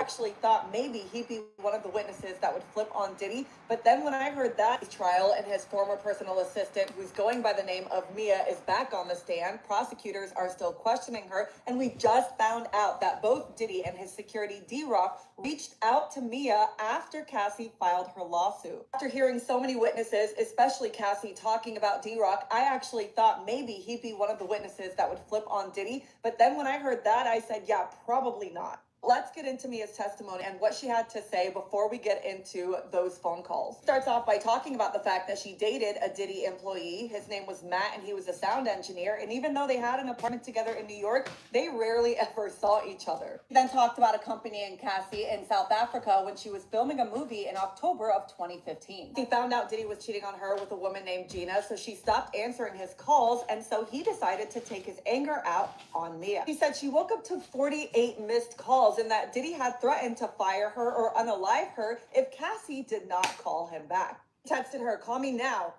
actually thought maybe he'd be one of the witnesses that would flip on Diddy. But then when I heard that trial and his former personal assistant, who's going by the name of Mia, is back on the stand, prosecutors are still questioning her. And we just found out that both Diddy and his security D-Rock reached out to Mia after Cassie filed her lawsuit. After hearing so many witnesses, especially Cassie, talking about D-Rock, I actually thought maybe he'd be one of the witnesses that would flip on Diddy. But then when I heard that, I said, yeah, probably not. Let's get into Mia's testimony and what she had to say before we get into those phone calls. Starts off by talking about the fact that she dated a Diddy employee. His name was Matt, and he was a sound engineer. And even though they had an apartment together in New York, they rarely ever saw each other. She then talked about accompanying Cassie in South Africa when she was filming a movie in October of 2015. She found out Diddy was cheating on her with a woman named Gina, so she stopped answering his calls, and so he decided to take his anger out on Mia. She said she woke up to 48 missed calls and that Diddy had threatened to fire her or unalive her if Cassie did not call him back. He texted her, call me now,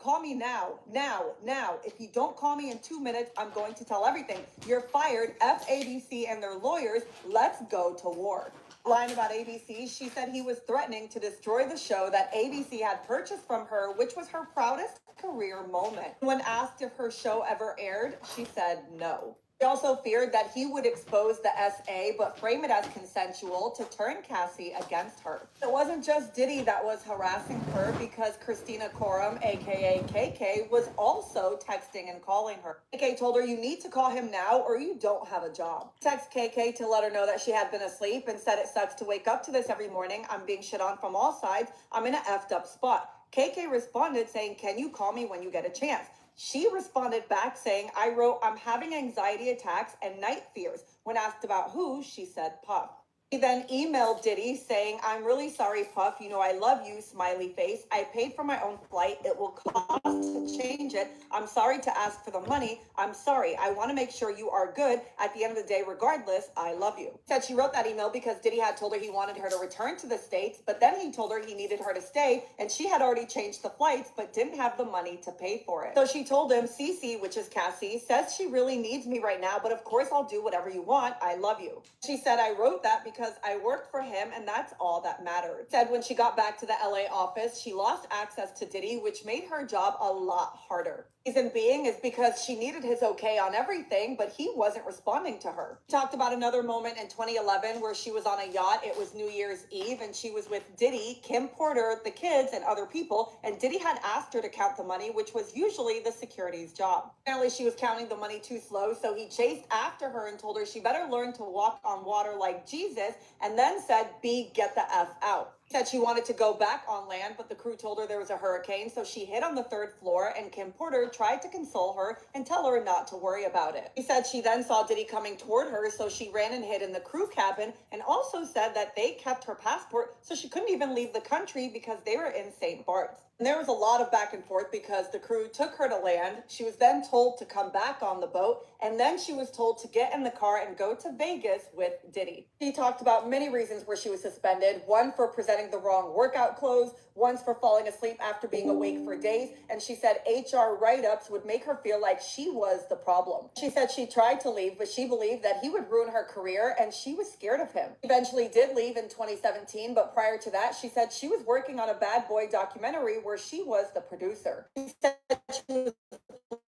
now. If you don't call me in 2 minutes, I'm going to tell everything. You're fired, F ABC and their lawyers, let's go to war. Line about ABC, she said he was threatening to destroy the show that ABC had purchased from her, which was her proudest career moment. When asked if her show ever aired, she said no. She also feared that he would expose the SA, but frame it as consensual to turn Cassie against her. It wasn't just Diddy that was harassing her, because Christina Courtroom, aka KK, was also texting and calling her. KK told her, you need to call him now or you don't have a job. Text KK to let her know that she had been asleep and said, it sucks to wake up to this every morning. I'm being shit on from all sides. I'm in an effed up spot. KK responded saying, can you call me when you get a chance? She responded back saying, I wrote, I'm having anxiety attacks and night fears. When asked about who, she said Puff. He then emailed Diddy saying, I'm really sorry, Puff. You know I love you, smiley face. I paid for my own flight. It will cost to change it. I'm sorry to ask for the money. I'm sorry. I want to make sure you are good. At the end of the day, regardless, I love you. Said she wrote that email because Diddy had told her he wanted her to return to the States, but then he told her he needed her to stay, and she had already changed the flights, but didn't have the money to pay for it. So she told him, Cece, which is Cassie, says she really needs me right now, but of course I'll do whatever you want. I love you. She said, I wrote that because I worked for him and that's all that mattered. Said when she got back to the LA office, she lost access to Diddy, which made her job a lot harder. Reason being is because she needed his okay on everything, but he wasn't responding to her. She talked about another moment in 2011 where she was on a yacht. It was New Year's Eve and she was with Diddy, Kim Porter, the kids, and other people. And Diddy had asked her to count the money, which was usually the security's job. Apparently she was counting the money too slow, so he chased after her and told her she better learn to walk on water like Jesus, and then said, B, get the F out. Said she wanted to go back on land, but the crew told her there was a hurricane, so she hid on the 3rd floor, and Kim Porter tried to console her and tell her not to worry about it. She said she then saw Diddy coming toward her, so she ran and hid in the crew cabin, and also said that they kept her passport, so she couldn't even leave the country because they were in St. Bart's. And there was a lot of back and forth because the crew took her to land. She was then told to come back on the boat, and then she was told to get in the car and go to Vegas with Diddy. She talked about many reasons where she was suspended, one for presenting the wrong workout clothes, once for falling asleep after being awake for days, and she said HR write-ups would make her feel like she was the problem. She said she tried to leave, but she believed that he would ruin her career, and she was scared of him. She eventually did leave in 2017, but prior to that, she said she was working on a Bad Boy documentary where she was the producer. She said she was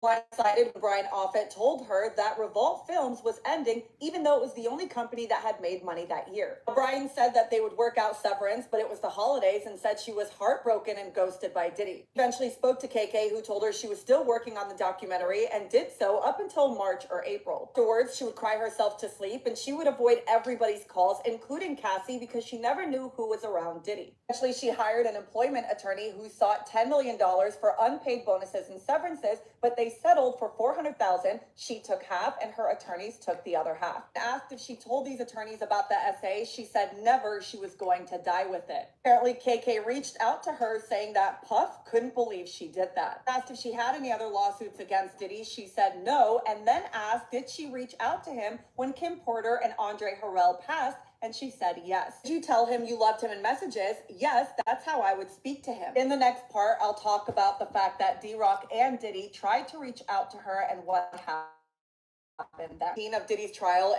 blindsided when Brian Offit told her that Revolt Films was ending, even though it was the only company that had made money that year. Brian said that they would work out severance, but it was the holidays, and said she was heartbroken and ghosted by Diddy. Eventually spoke to KK, who told her she was still working on the documentary and did so up until March or April. Afterwards, she would cry herself to sleep, and she would avoid everybody's calls, including Cassie, because she never knew who was around Diddy. Eventually, she hired an employment attorney who sought $10 million for unpaid bonuses and severances, but they settled for $400,000. She took half and her attorneys took the other half. Asked if she told these attorneys about the SA, she said never, she was going to die with it. Apparently KK reached out to her saying that Puff couldn't believe she did that. Asked if she had any other lawsuits against Diddy, she said no, and then asked did she reach out to him when Kim Porter and Andre Harrell passed, and she said yes. Did you tell him you loved him in messages? Yes, that's how I would speak to him. In the next part, I'll talk about the fact that D-Rock and Diddy tried to reach out to her and what happened. That scene of Diddy's trial.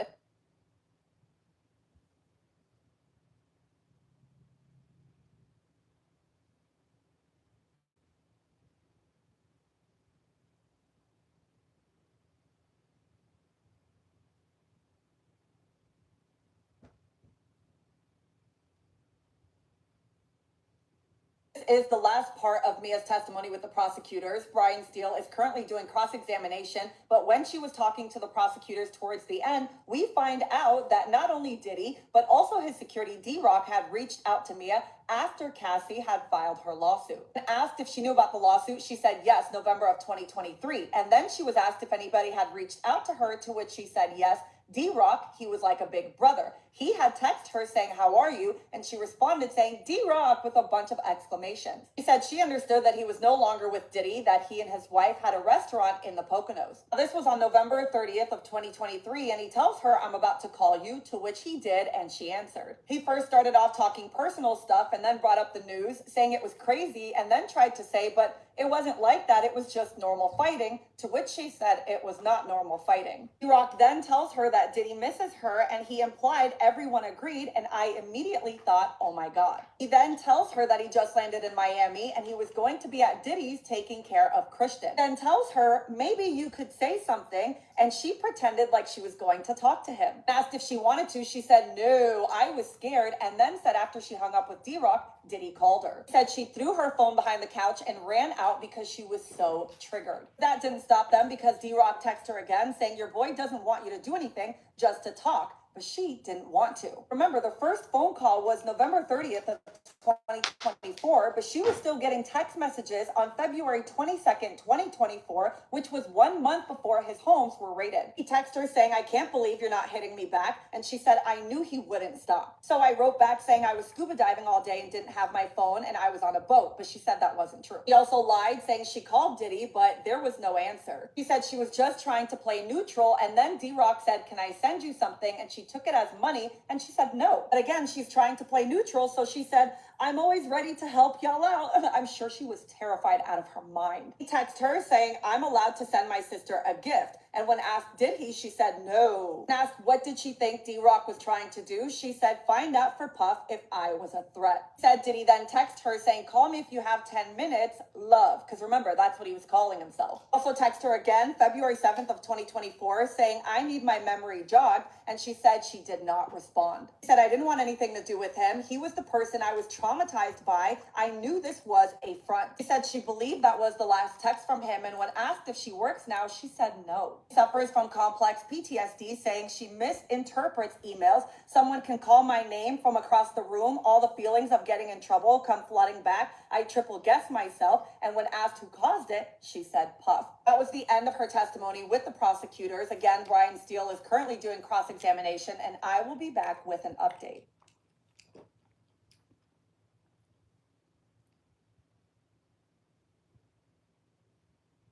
is the last part of Mia's testimony with the prosecutors. Brian Steele is currently doing cross-examination, but when she was talking to the prosecutors towards the end, we find out that not only Diddy, but also his security D-Rock had reached out to Mia after Cassie had filed her lawsuit. When asked if she knew about the lawsuit, she said yes, November of 2023. And then she was asked if anybody had reached out to her, to which she said yes. D-Rock, he was like a big brother. He had texted her saying, "How are you?" And she responded saying, "D-Rock," with a bunch of exclamations. She said she understood that he was no longer with Diddy, that he and his wife had a restaurant in the Poconos. This was on November 30th of 2023, and he tells her, "I'm about to call you," to which he did, and she answered. He first started off talking personal stuff and then brought up the news, saying it was crazy, and then tried to say, but it wasn't like that, it was just normal fighting, to which she said it was not normal fighting. D-Rock then tells her that Diddy misses her, and he implied everyone agreed, and I immediately thought, oh my God. He then tells her that he just landed in Miami and he was going to be at Diddy's taking care of Christian. Then tells her, maybe you could say something, and she pretended like she was going to talk to him. Asked if she wanted to, she said, no, I was scared, and then said after she hung up with D-Rock, Diddy called her. Said she threw her phone behind the couch and ran out because she was so triggered. That didn't stop them because D-Rock texted her again saying, your boy doesn't want you to do anything, just to talk. But she didn't want to. Remember, the first phone call was November 30th of 2024, but she was still getting text messages on February 22nd, 2024, which was 1 month before his homes were raided. He texted her saying, I can't believe you're not hitting me back. And she said, I knew he wouldn't stop. So I wrote back saying I was scuba diving all day and didn't have my phone and I was on a boat, but she said that wasn't true. She also lied saying she called Diddy, but there was no answer. She said she was just trying to play neutral, and then D-Rock said, can I send you something? And she took it as money, and she said no. But again, she's trying to play neutral, so she said, I'm always ready to help y'all out. I'm sure she was terrified out of her mind. He texted her saying, I'm allowed to send my sister a gift. And when asked, did he, she said no. When asked, what did she think D-Rock was trying to do? She said, find out for Puff if I was a threat. Said, did he then text her saying, call me if you have 10 minutes, love. Because remember, that's what he was calling himself. Also text her again, February 7th of 2024, saying, I need my memory jogged. And she said she did not respond. She said, I didn't want anything to do with him. He was the person I was traumatized by. I knew this was a front. She said she believed that was the last text from him. And when asked if she works now, she said no. She suffers from complex PTSD, saying she misinterprets emails. Someone can call my name from across the room. All the feelings of getting in trouble come flooding back. I triple guess myself. And when asked who caused it, she said Puff. That was the end of her testimony with the prosecutors. Again, Brian Steele is currently doing cross-examination, and I will be back with an update.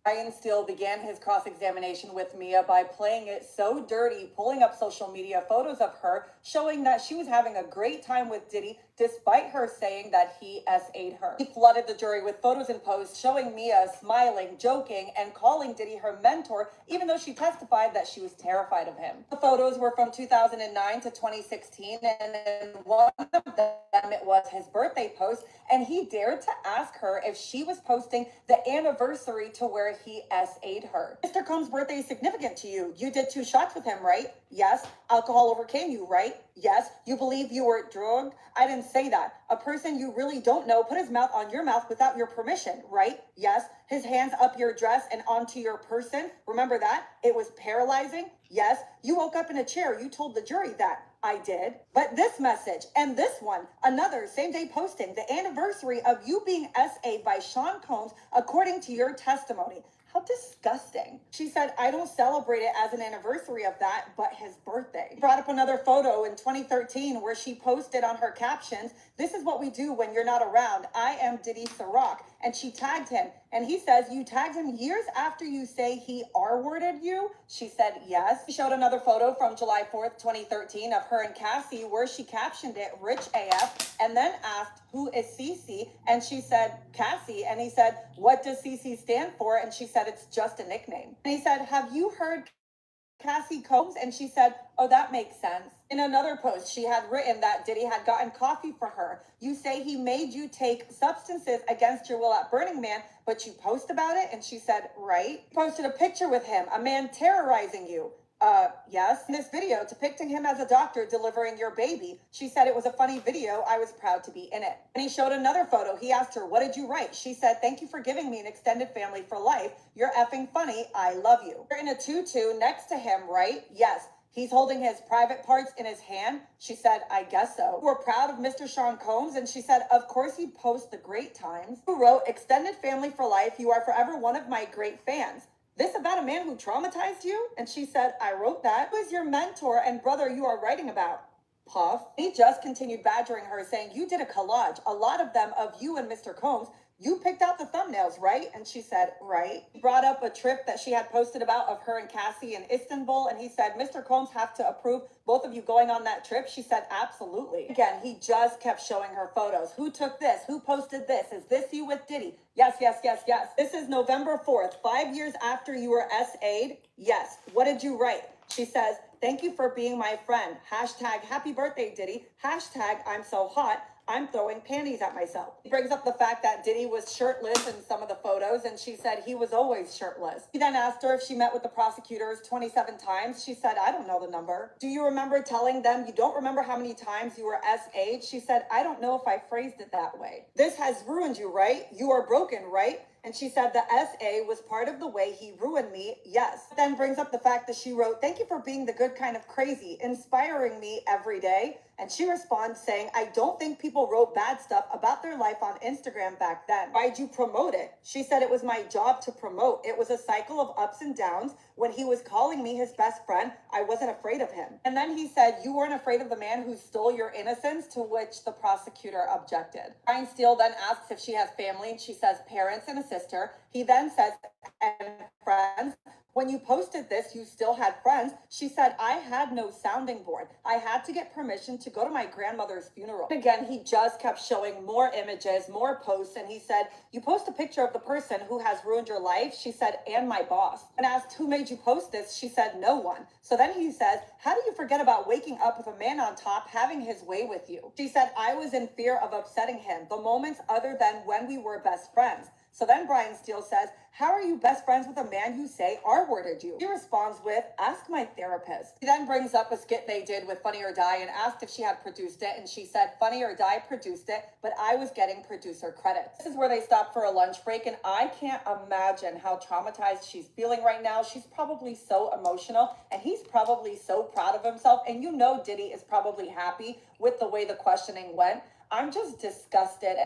Brian Steele began his cross-examination with Mia by playing it so dirty, pulling up social media photos of her, showing that she was having a great time with Diddy, despite her saying that he SA'd her. He flooded the jury with photos and posts showing Mia smiling, joking, and calling Diddy her mentor, even though she testified that she was terrified of him. The photos were from 2009 to 2016, and in one of them, it was his birthday post, and he dared to ask her if she was posting the anniversary to where he SA'd her. Mr. Combs' birthday is significant to you. You did 2 shots with him, right? Yes. Alcohol overcame you, right? Yes. You believe you were drugged? I didn't say that. A person you really don't know put his mouth on your mouth without your permission, right? Yes. His hands up your dress and onto your person. Remember that? It was paralyzing? Yes. You woke up in a chair. You told the jury that. I did. But this message and this one, another same day posting, the anniversary of you being SA'd by Sean Combs, according to your testimony. How disgusting. She said, I don't celebrate it as an anniversary of that, but his birthday. Brought up another photo in 2013 where she posted on her captions, this is what we do when you're not around. I am Diddy Ciroc. And she tagged him. And he says, you tagged him years after you say he R-worded you? She said, yes. She showed another photo from July 4th, 2013 of her and Cassie where she captioned it, Rich AF, and then asked, who is Cece? And she said, Cassie. And he said, what does Cece stand for? And she said, it's just a nickname. And he said, have you heard Cassie Combs? And she said, oh, that makes sense. In another post, she had written that Diddy had gotten coffee for her. You say he made you take substances against your will at Burning Man, but you post about it? And she said, right. Posted a picture with him, a man terrorizing you. Yes. In this video depicting him as a doctor delivering your baby, she said it was a funny video. I was proud to be in it. And he showed another photo. He asked her, what did you write? She said, thank you for giving me an extended family for life. You're effing funny. I love you. You're in a tutu next to him, right? Yes. He's holding his private parts in his hand. She said, I guess so. We're proud of Mr. Sean Combs. And she said, of course he posts the great times. Who wrote, extended family for life. You are forever one of my great fans. This about a man who traumatized you? And she said, I wrote that. Who is your mentor and brother you are writing about? Puff. He just continued badgering her, saying, you did a collage, a lot of them of you and Mr. Combs. You picked out the thumbnails, right? And she said, right. He brought up a trip that she had posted about of her and Cassie in Istanbul. And he said, Mr. Combs have to approve both of you going on that trip. She said, absolutely. Again, he just kept showing her photos. Who took this? Who posted this? Is this you with Diddy? Yes, yes, yes, yes. This is November 4th, 5 years after you were SA'd. Yes. What did you write? She says, thank you for being my friend. Hashtag happy birthday, Diddy. Hashtag I'm so hot. I'm throwing panties at myself. He brings up the fact that Diddy was shirtless in some of the photos, and she said he was always shirtless. He then asked her if she met with the prosecutors 27 times. She said, I don't know the number. Do you remember telling them you don't remember how many times you were SA'd? She said, I don't know if I phrased it that way. This has ruined you, right? You are broken, right? And she said the SA was part of the way he ruined me. Yes. Then brings up the fact that she wrote, thank you for being the good kind of crazy, inspiring me every day. And she responds saying, I don't think people wrote bad stuff about their life on Instagram back then. Why'd you promote it? She said it was my job to promote. It was a cycle of ups and downs. When he was calling me his best friend, I wasn't afraid of him. And then he said, you weren't afraid of the man who stole your innocence, to which the prosecutor objected. Brian Steele then asks if she has family, and she says parents and a sister. He then says, and friends. When you posted this, you still had friends. She said, I had no sounding board. I had to get permission to go to my grandmother's funeral. And again, he just kept showing more images, more posts. And he said, you post a picture of the person who has ruined your life. She said, and my boss. And asked, who made you post this? She said, no one. So then he says, how do you forget about waking up with a man on top, having his way with you? She said, I was in fear of upsetting him. The moments other than when we were best friends. So then Brian Steele says, how are you best friends with a man you say R-worded you? She responds with, ask my therapist. He then brings up a skit they did with Funny or Die and asked if she had produced it. And she said, Funny or Die produced it, but I was getting producer credits. This is where they stopped for a lunch break. And I can't imagine how traumatized she's feeling right now. She's probably so emotional, and he's probably so proud of himself. And you know Diddy is probably happy with the way the questioning went. I'm just disgusted.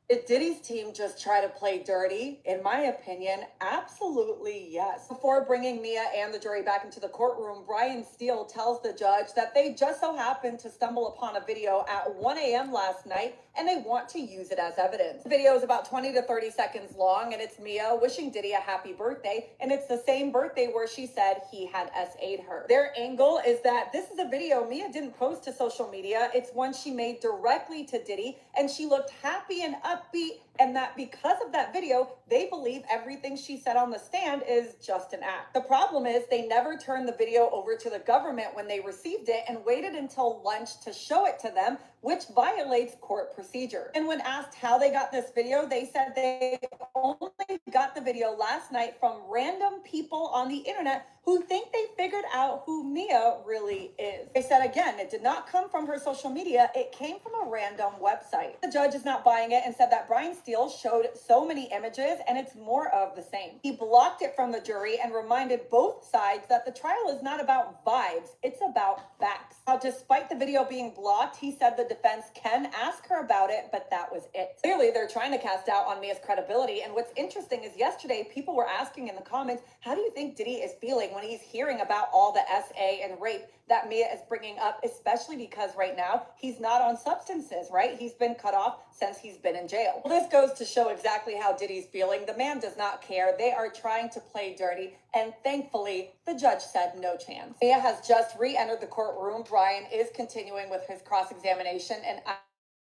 Did Diddy's team just try to play dirty? In my opinion, absolutely yes. Before bringing Mia and the jury back into the courtroom, Brian Steele tells the judge that they just so happened to stumble upon a video at 1 a.m. last night, and they want to use it as evidence. The video is about 20 to 30 seconds long, and it's Mia wishing Diddy a happy birthday, and it's the same birthday where she said he had SA'd her. Their angle is that this is a video Mia didn't post to social media. It's one she made directly to Diddy, and she looked happy and upbeat, and that because of that video, they believe everything she said on the stand is just an act. The problem is they never turned the video over to the government when they received it and waited until lunch to show it to them, which violates court procedure. And when asked how they got this video, they said they only got the video last night from random people on the internet who think they figured out who Mia really is. They said, again, it did not come from her social media. It came from a random website. The judge is not buying it and said that Brian Steele showed so many images and it's more of the same. He blocked it from the jury and reminded both sides that the trial is not about vibes, it's about facts. Now, despite the video being blocked, he said the defense can ask her about it, but that was it. Clearly, they're trying to cast doubt on Mia's credibility. And what's interesting is yesterday, people were asking in the comments, how do you think Diddy is feeling when he's hearing about all the SA and rape that Mia is bringing up, especially because right now he's not on substances, right? He's been cut off since he's been in jail. Well, this goes to show exactly how Diddy's feeling. The man does not care. They are trying to play dirty, and thankfully, the judge said no chance. Mia has just re-entered the courtroom. Brian is continuing with his cross-examination, and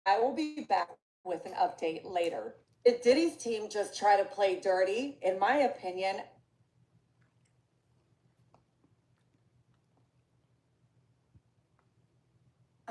I will be back with an update later. Did Diddy's team just try to play dirty? In my opinion,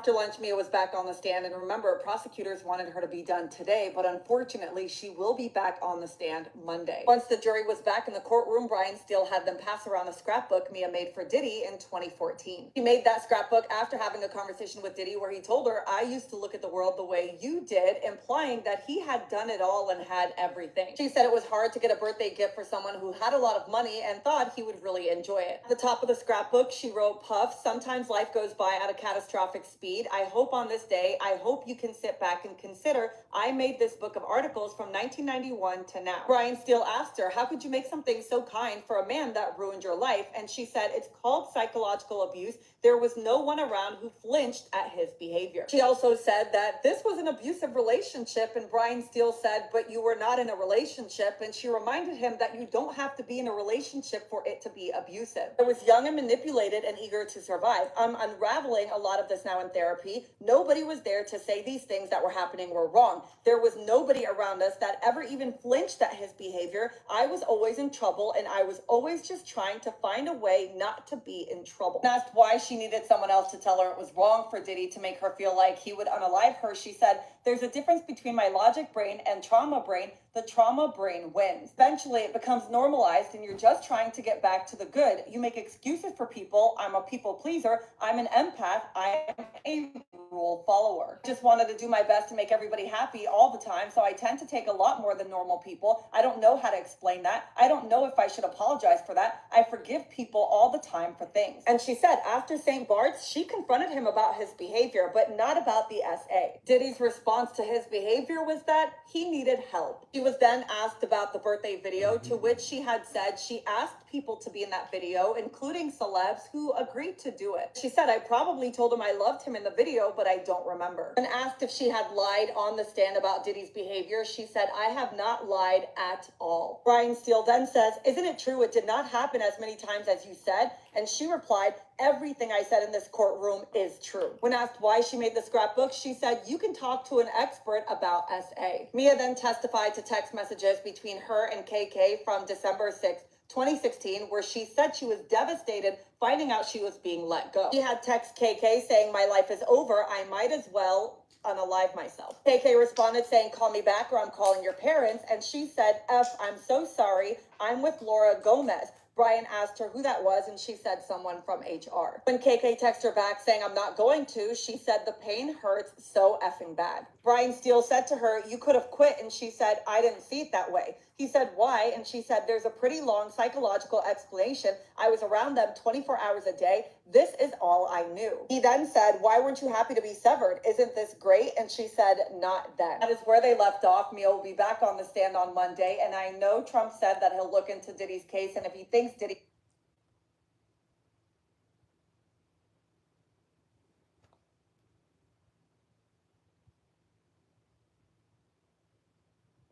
After lunch, Mia was back on the stand, and remember, prosecutors wanted her to be done today, but unfortunately, she will be back on the stand Monday. Once the jury was back in the courtroom, Brian Steele had them pass around a scrapbook Mia made for Diddy in 2014. He made that scrapbook after having a conversation with Diddy where he told her, "I used to look at the world the way you did," implying that he had done it all and had everything. She said it was hard to get a birthday gift for someone who had a lot of money and thought he would really enjoy it. At the top of the scrapbook, she wrote, "Puff, sometimes life goes by at a catastrophic speed. I hope on this day, I hope you can sit back and consider I made this book of articles from 1991 to now." Brian Steele asked her, "How could you make something so kind for a man that ruined your life?" And she said, "It's called psychological abuse. There was no one around who flinched at his behavior." She also said that this was an abusive relationship, and Brian Steele said, "But you were not in a relationship." And she reminded him that you don't have to be in a relationship for it to be abusive. I was young and manipulated and eager to survive. I'm unraveling a lot of this now in therapy. Nobody was there to say these things that were happening were wrong. There was nobody around us that ever even flinched at his behavior. I was always in trouble, and I was always just trying to find a way not to be in trouble." And asked why she needed someone else to tell her it was wrong for Diddy to make her feel like he would unalive her, she said, "There's a difference between my logic brain and trauma brain. The trauma brain wins. Eventually, it becomes normalized, and you're just trying to get back to the good. You make excuses for people. I'm a people pleaser. I'm an empath. I'm a rule follower. Just wanted to do my best to make everybody happy all the time, so I tend to take a lot more than normal people. I don't know how to explain that. I don't know if I should apologize for that. I forgive people all the time for things." And she said after St. Bart's, she confronted him about his behavior, but not about the SA. Diddy's response to his behavior was that he needed help. She was then asked about the birthday video, to which she had said she asked people to be in that video, including celebs, who agreed to do it. She said, "I probably told him I loved him in the video, but I don't remember." When asked if she had lied on the stand about Diddy's behavior, she said, "I have not lied at all." Brian Steele then says, "Isn't it true it did not happen as many times as you said?" And she replied, "Everything I said in this courtroom is true." When asked why she made the scrapbook, she said, "You can talk to an expert about SA." Mia then testified to text messages between her and KK from December 6th, 2016, where she said she was devastated finding out she was being let go. She had text KK saying, "My life is over. I might as well unalive myself." KK responded saying, "Call me back or I'm calling your parents." And she said, "I'm so sorry. I'm with Laura Gomez." Brian asked her who that was, and she said someone from HR. When KK texted her back saying, "I'm not going to," she said, "The pain hurts so effing bad." Brian Steele said to her, "You could have quit," and she said, "I didn't see it that way." He said, "Why?" And she said, "There's a pretty long psychological explanation. I was around them 24 hours a day. This is all I knew." He then said, "Why weren't you happy to be severed? Isn't this great?" And she said, "Not then." That is where they left off. Mia will be back on the stand on Monday, and I know Trump said that he'll look into Diddy's case, and if he thinks Diddy...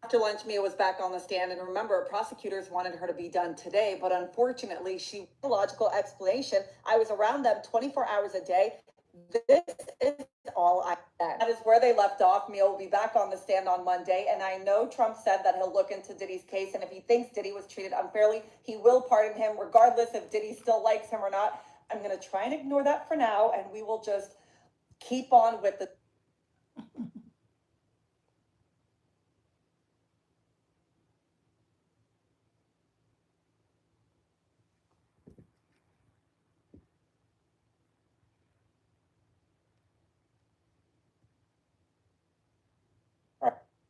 After lunch, Mia was back on the stand, and remember, prosecutors wanted her to be done today, but unfortunately, she a logical explanation. I was around them 24 hours a day. This is all I said. That is where they left off. Mia will be back on the stand on Monday, and I know Trump said that he'll look into Diddy's case, and if he thinks Diddy was treated unfairly, he will pardon him, regardless if Diddy still likes him or not. I'm going to try and ignore that for now, and we will just keep on with the...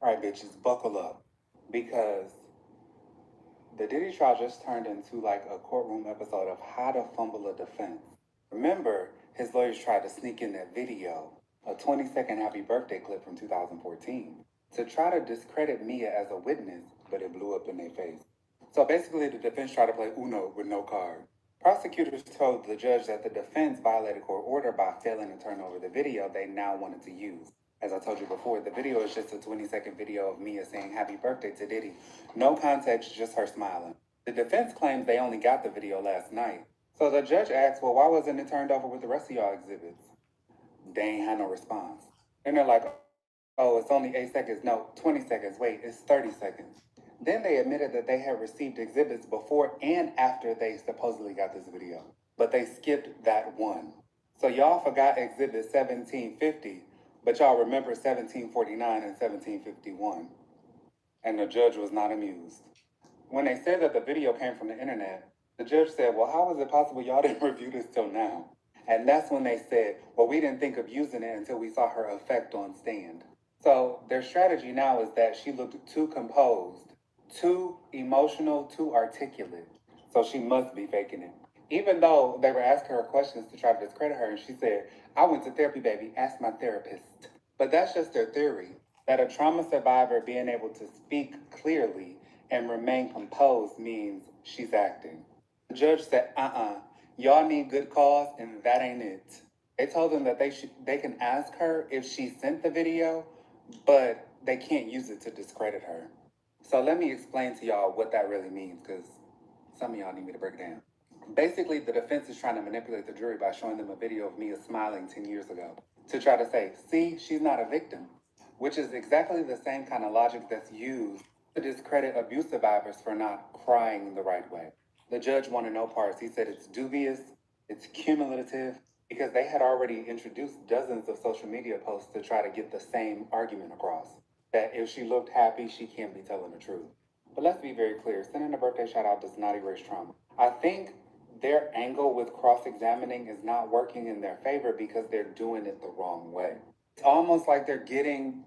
All right, bitches, buckle up. Because the Diddy trial just turned into like a courtroom episode of how to fumble a defense. Remember, his lawyers tried to sneak in that video, a 20-second happy birthday clip from 2014, to try to discredit Mia as a witness, but it blew up in their face. So basically, the defense tried to play Uno with no card. Prosecutors told the judge that the defense violated court order by failing to turn over the video they now wanted to use. As I told you before, the video is just a 20-second video of Mia saying happy birthday to Diddy. No context, just her smiling. The defense claims they only got the video last night. So the judge asked, well, why wasn't it turned over with the rest of y'all exhibits? They ain't had no response. And they're like, oh, it's only 8 seconds. No, 20 seconds. Wait, it's 30 seconds. Then they admitted that they had received exhibits before and after they supposedly got this video. But they skipped that one. So y'all forgot Exhibit 1750, but y'all remember 1749 and 1751. And the judge was not amused. When they said that the video came from the internet, the judge said, well, how is it possible y'all didn't review this till now? And that's when they said, well, we didn't think of using it until we saw her effect on stand. So their strategy now is that she looked too composed, too emotional, too articulate. So she must be faking it. Even though they were asking her questions to try to discredit her, and she said, I went to therapy, baby, ask my therapist. But that's just their theory, that a trauma survivor being able to speak clearly and remain composed means she's acting. The judge said, y'all need good cause, and that ain't it. They told them that they can ask her if she sent the video, but they can't use it to discredit her. So let me explain to y'all what that really means, because some of y'all need me to break it down. Basically, the defense is trying to manipulate the jury by showing them a video of Mia smiling 10 years ago to try to say, see, she's not a victim, which is exactly the same kind of logic that's used to discredit abuse survivors for not crying the right way. The judge wanted no parts. He said it's dubious, it's cumulative, because they had already introduced dozens of social media posts to try to get the same argument across, that if she looked happy, she can't be telling the truth. But let's be very clear, sending a birthday shout out does not erase trauma. I think their angle with cross-examining is not working in their favor because they're doing it the wrong way. It's almost like they're getting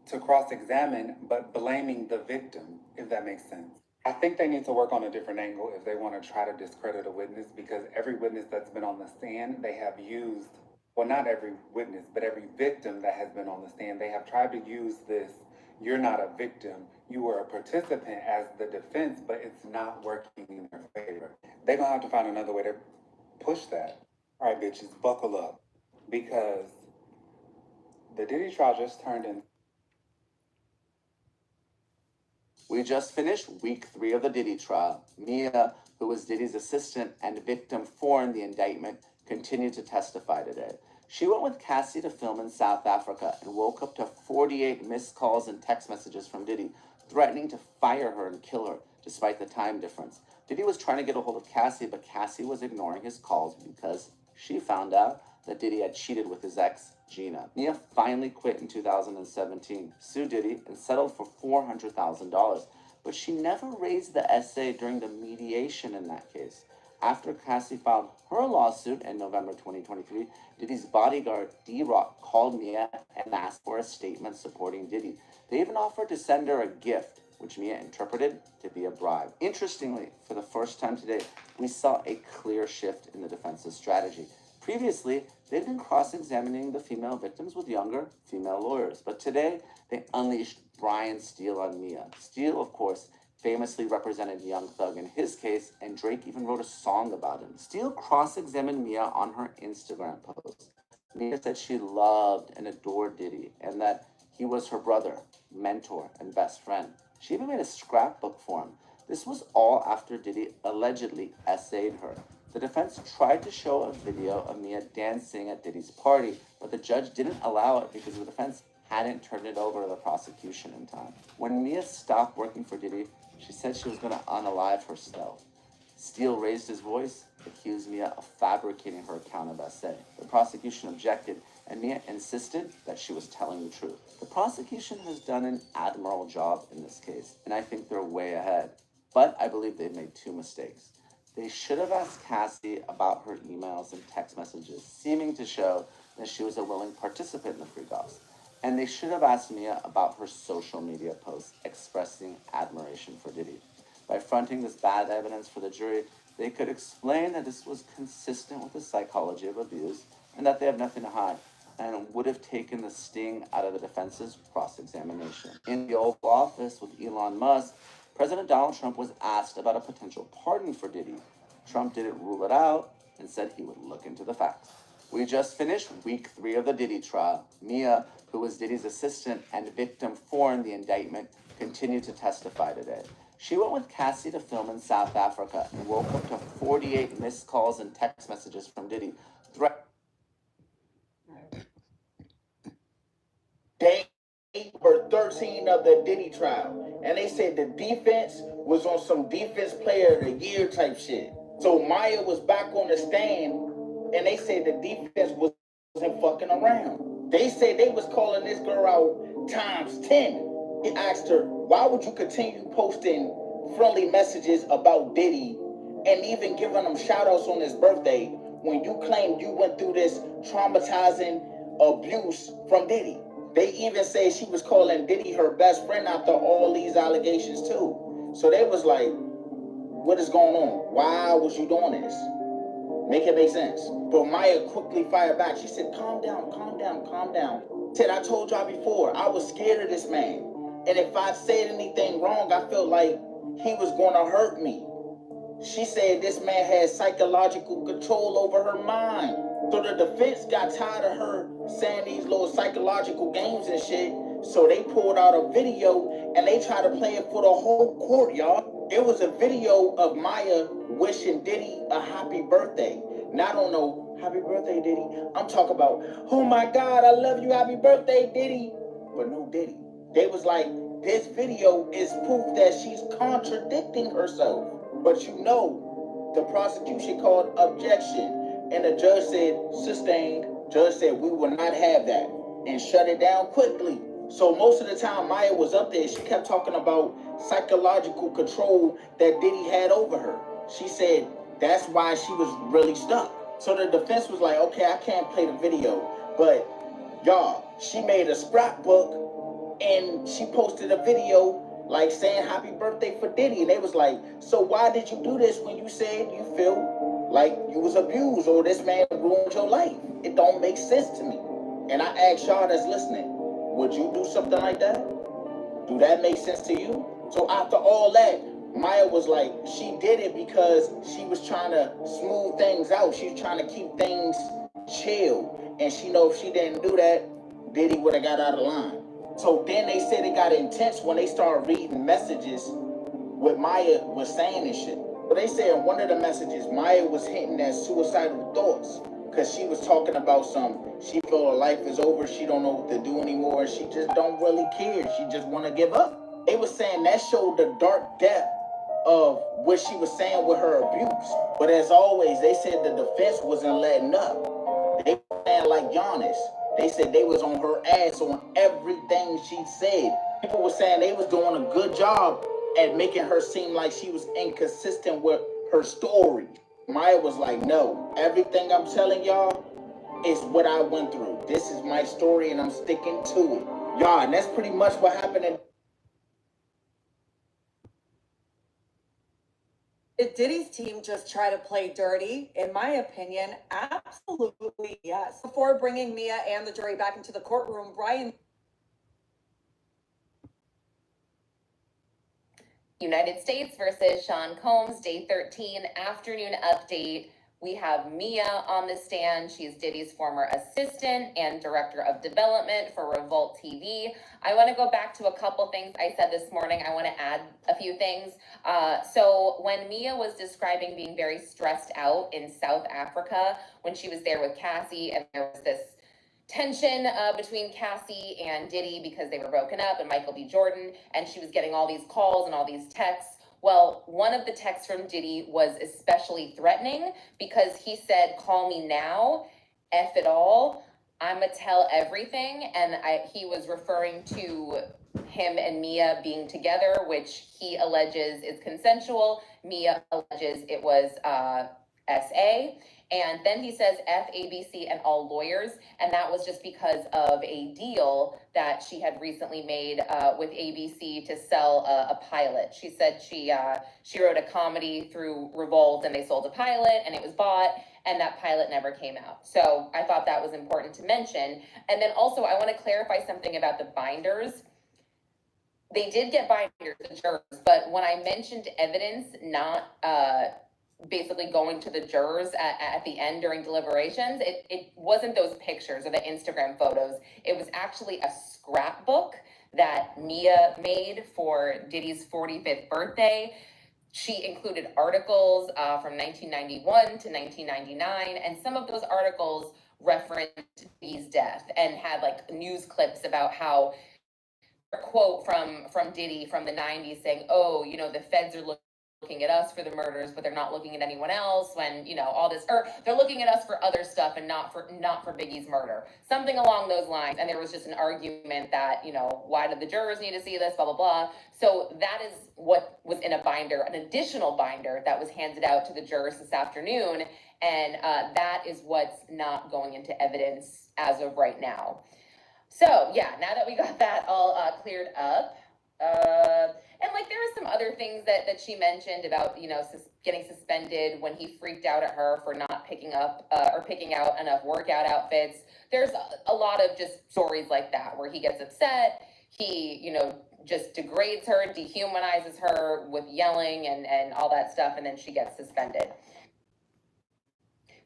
to cross-examine, but blaming the victim, if that makes sense. I think they need to work on a different angle if they want to try to discredit a witness, because every witness that's been on the stand, they have used, well, not every witness, but every victim that has been on the stand, they have tried to use this, you're not a victim, you were a participant as the defense, but it's not working in their favor. They're gonna have to find another way to push that. All right, bitches, buckle up, because the Diddy trial just turned in. We just finished week 3 of the Diddy trial. Mia, who was Diddy's assistant and victim 4 in the indictment, continued to testify today. She went with Cassie to film in South Africa and woke up to 48 missed calls and text messages from Diddy, threatening to fire her and kill her, despite the time difference. Diddy was trying to get a hold of Cassie, but Cassie was ignoring his calls because she found out that Diddy had cheated with his ex, Gina. Mia finally quit in 2017, sued Diddy, and settled for $400,000. But she never raised the essay during the mediation in that case. After Cassie filed her lawsuit in November 2023, Diddy's bodyguard, D-Rock, called Mia and asked for a statement supporting Diddy. They even offered to send her a gift, which Mia interpreted to be a bribe. Interestingly, for the first time today, we saw a clear shift in the defense's strategy. Previously, they'd been cross-examining the female victims with younger female lawyers, but today they unleashed Brian Steele on Mia. Steele, of course, famously represented Young Thug in his case, and Drake even wrote a song about him. Steele cross-examined Mia on her Instagram post. Mia said she loved and adored Diddy, and that he was her brother, mentor, and best friend. She even made a scrapbook for him. This was all after Diddy allegedly essayed her. The defense tried to show a video of Mia dancing at Diddy's party, but the judge didn't allow it because the defense hadn't turned it over to the prosecution in time. When Mia stopped working for Diddy, she said she was going to unalive herself. Steele raised his voice, accused Mia of fabricating her account of essay. The prosecution objected, and Mia insisted that she was telling the truth. The prosecution has done an admirable job in this case, and I think they're way ahead. But I believe they've made 2 mistakes. They should have asked Cassie about her emails and text messages, seeming to show that she was a willing participant in the freak-offs. And they should have asked Mia about her social media posts expressing admiration for Diddy. By fronting this bad evidence for the jury, they could explain that this was consistent with the psychology of abuse and that they have nothing to hide, and would have taken the sting out of the defense's cross-examination. In the Oval Office with Elon Musk, President Donald Trump was asked about a potential pardon for Diddy. Trump didn't rule it out and said he would look into the facts. We just finished week 3 of the Diddy trial. Mia, who was Diddy's assistant and victim 4 in the indictment, continued to testify today. She went with Cassie to film in South Africa and woke up to 48 missed calls and text messages from Diddy. Day number 13 of the Diddy trial. And they said the defense was on some defense player of the year type shit. So Maya was back on the stand and they said the defense wasn't fucking around. They said they was calling this girl out times 10. He asked her, why would you continue posting friendly messages about Diddy and even giving him shout outs on his birthday when you claimed you went through this traumatizing abuse from Diddy? They even say she was calling Diddy her best friend after all these allegations too. So they was like, what is going on? Why was you doing this? Make it make sense. But Maya quickly fired back. She said, calm down, calm down, calm down. Said, I told y'all before, I was scared of this man. And if I said anything wrong, I felt like he was gonna hurt me. She said this man had psychological control over her mind. So the defense got tired of her saying these little psychological games and shit. So they pulled out a video and they tried to play it for the whole court, y'all. It was a video of Maya wishing Diddy a happy birthday. Now I don't know, happy birthday, Diddy. I'm talking about, oh my God, I love you, happy birthday, Diddy. But no Diddy. They was like, this video is proof that she's contradicting herself. But you know, the prosecution called objection, and the judge said sustained. Judge said we will not have that, and shut it down quickly. So most of the time Maya was up there, she kept talking about psychological control that Diddy had over her. She said that's why she was really stuck. So the defense was like, okay, I can't play the video, but y'all, she made a scrapbook and she posted a video like saying happy birthday for Diddy. And they was like, so why did you do this when you said you feel like you was abused or this man ruined your life? It don't make sense to me. And I ask y'all that's listening, would you do something like that? Do that make sense to you? So after all that, Maya was like, she did it because she was trying to smooth things out. She was trying to keep things chill. And she know if she didn't do that, Diddy would have got out of line. So then they said it got intense when they started reading messages what Maya was saying and shit. But they said in one of the messages, Maya was hinting at suicidal thoughts because she was talking about she feel her life is over, she don't know what to do anymore, she just don't really care, she just want to give up. They was saying that showed the dark depth of what she was saying with her abuse. But as always, they said the defense wasn't letting up. They were saying like Giannis. They said they was on her ass on everything she said. People were saying they was doing a good job at making her seem like she was inconsistent with her story. Maya was like, no, everything I'm telling y'all is what I went through. This is my story and I'm sticking to it. Y'all, and that's pretty much what happened in. Did Diddy's team just try to play dirty? In my opinion, absolutely yes. Before bringing Mia and the jury back into the courtroom, Brian. United States versus Sean Combs, day 13, afternoon update. We have Mia on the stand. She's Diddy's former assistant and director of development for Revolt TV. I want to go back to a couple things I said this morning. I want to add a few things. So when Mia was describing being very stressed out in South Africa, when she was there with Cassie, and there was this tension between Cassie and Diddy because they were broken up, and Michael B. Jordan, and she was getting all these calls and all these texts. Well, one of the texts from Diddy was especially threatening because he said, call me now, F it all, I'ma tell everything. And he was referring to him and Mia being together, which he alleges is consensual. Mia alleges it was SA. And then he says F, ABC, and all lawyers. And that was just because of a deal that she had recently made with ABC to sell a pilot. She said she wrote a comedy through Revolt and they sold a pilot and it was bought and that pilot never came out. So I thought that was important to mention. And then also I want to clarify something about the binders. They did get binders, the jurors, but when I mentioned evidence not basically going to the jurors at the end during deliberations, it wasn't those pictures or the Instagram photos. It was actually a scrapbook that Mia made for Diddy's 45th birthday. She included articles from 1991 to 1999, and some of those articles referenced Diddy's death and had like news clips about how a quote from Diddy from the 90s saying, oh, you know, the feds are looking looking at us for the murders, but they're not looking at anyone else when, you know, all this, or they're looking at us for other stuff and not for Biggie's murder. Something along those lines. And there was just an argument that, you know, why did the jurors need to see this, blah, blah, blah. So that is what was in a binder, an additional binder that was handed out to the jurors this afternoon. And that is what's not going into evidence as of right now. So yeah, now that we got that all cleared up, and like there were some other things that she mentioned about, you know, getting suspended when he freaked out at her for not picking up or picking out enough workout outfits. There's a lot of just stories like that where he gets upset, he, you know, just degrades her, dehumanizes her with yelling and all that stuff, and then she gets suspended.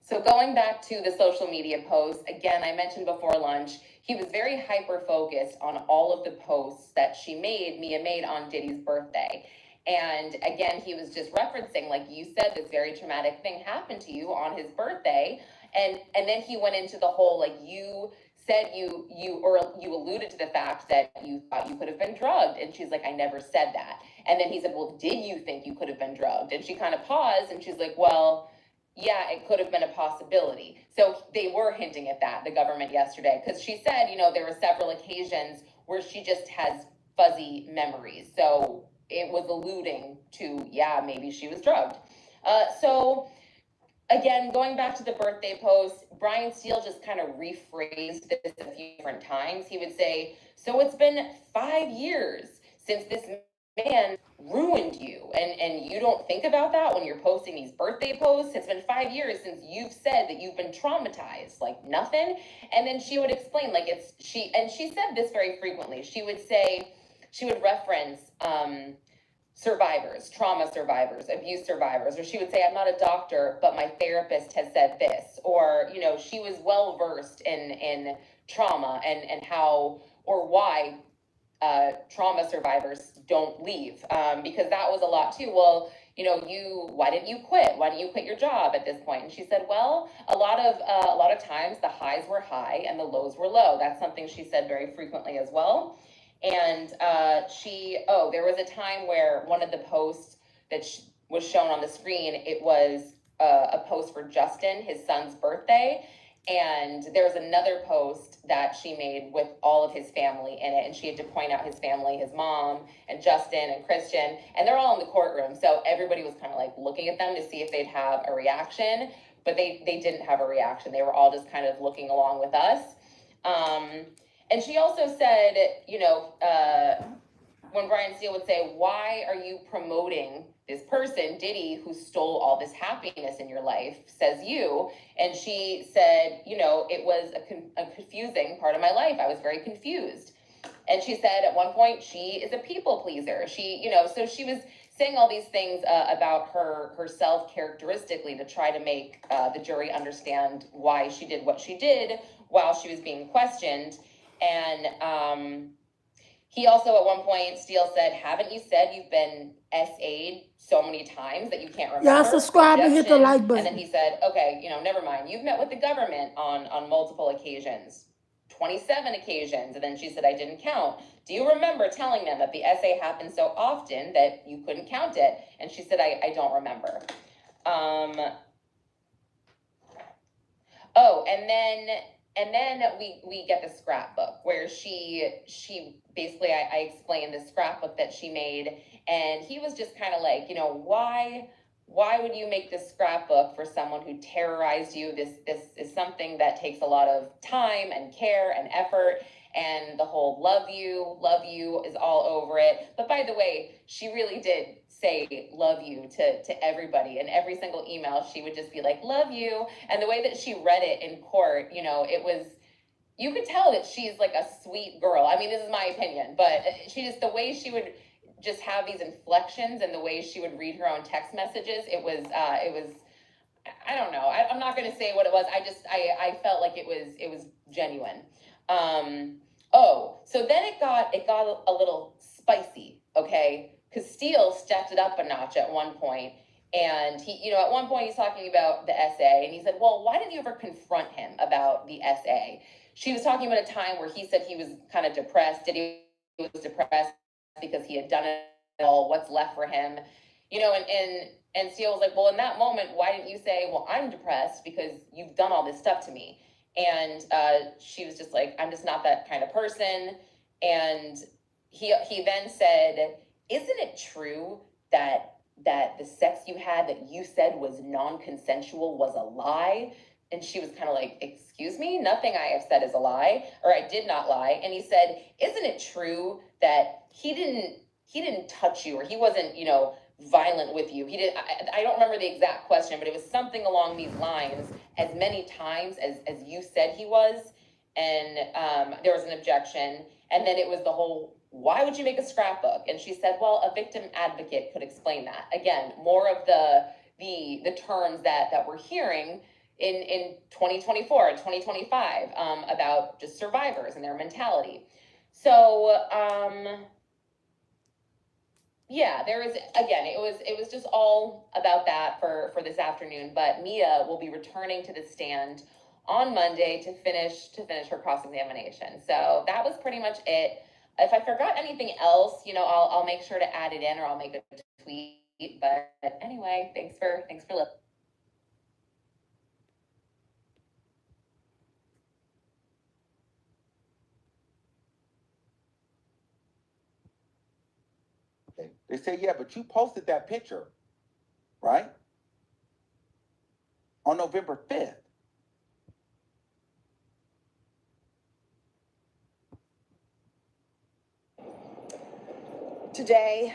So going back to the social media posts, again, I mentioned before lunch, he was very hyper-focused on all of the posts that Mia made on Diddy's birthday. And again, he was just referencing, like you said, this very traumatic thing happened to you on his birthday. And then he went into the whole, like, you said you alluded to the fact that you thought you could have been drugged. And she's like, I never said that. And then he said, well, did you think you could have been drugged? And she kind of paused and she's like, well, yeah, it could have been a possibility. So they were hinting at that, the government yesterday, because she said, you know, there were several occasions where she just has fuzzy memories. So it was alluding to, yeah, maybe she was drugged. So again, going back to the birthday post, Brian Steele just kind of rephrased this a few different times. He would say, so it's been 5 years since this man ruined you, and you don't think about that when you're posting these birthday posts. It's been 5 years since you've said that you've been traumatized, like nothing. And then she would explain, like, she said this very frequently. She would reference survivors, trauma survivors, abuse survivors, or she would say, I'm not a doctor, but my therapist has said this, or, you know, she was well versed in trauma and how or why trauma survivors don't leave, because that was a lot too. Well, you know, why didn't you quit? Why didn't you quit your job at this point? And she said, well, a lot of times the highs were high and the lows were low. That's something she said very frequently as well. And there was a time where one of the posts that was shown on the screen, it was a post for Justin, his son's birthday. And there was another post that she made with all of his family in it. And she had to point out his family, his mom and Justin and Christian, and they're all in the courtroom. So everybody was kind of like looking at them to see if they'd have a reaction, but they didn't have a reaction. They were all just kind of looking along with us. And she also said, you know, when Brian Steele would say, why are you promoting this person, Diddy, who stole all this happiness in your life, says you. And she said, you know, it was a confusing part of my life. I was very confused. And she said at one point, she is a people pleaser. She, you know, so she was saying all these things about herself characteristically to try to make the jury understand why she did what she did while she was being questioned. And he also at one point, Steele said, haven't you said you've been SA'd so many times that you can't remember? Y'all subscribe and hit the like button. And then he said, okay, you know, never mind. You've met with the government on multiple occasions, 27 occasions. And then she said, I didn't count. Do you remember telling them that the SA happened so often that you couldn't count it? And she said, I don't remember. And then we get the scrapbook where she basically, I explained the scrapbook that she made, and he was just kind of like, you know, why would you make this scrapbook for someone who terrorized you? This is something that takes a lot of time and care and effort, and the whole love you is all over it. But by the way, she really did say love you to everybody. And every single email, she would just be like, love you. And the way that she read it in court, you know, it was, you could tell that she's like a sweet girl. I mean, this is my opinion, but she just, the way she would just have these inflections and the way she would read her own text messages, it was, I don't know. I'm not going to say what it was. I felt like it was genuine. So then it got a little spicy. Okay. Because Steele stepped it up a notch at one point, and he, you know, at one point he's talking about the SA, and he said, well, why didn't you ever confront him about the SA? She was talking about a time where he said he was kind of depressed. Diddy was depressed because he had done it all, what's left for him. you know, and Seal was like, well, in that moment, why didn't you say, well, I'm depressed because you've done all this stuff to me? And she was just like, I'm just not that kind of person. And he then said, isn't it true that the sex you had that you said was non-consensual was a lie? And she was kind of like, excuse me, nothing I have said is a lie, or I did not lie. And he said, isn't it true that he didn't touch you, or he wasn't, you know, violent with you? He did. I don't remember the exact question, but it was something along these lines, as many times as you said he was. And there was an objection. And then it was the whole, why would you make a scrapbook? And she said, well, a victim advocate could explain that. Again, more of the terms that we're hearing in 2024 and 2025 about just survivors and their mentality. So yeah, there is, again, it was just all about that for this afternoon. But Mia will be returning to the stand on Monday to finish her cross-examination. So that was pretty much it. If I forgot anything else, you know, I'll make sure to add it in, or I'll make a tweet. But anyway, thanks for listening. They say, yeah, but you posted that picture, right? On November 5th. Today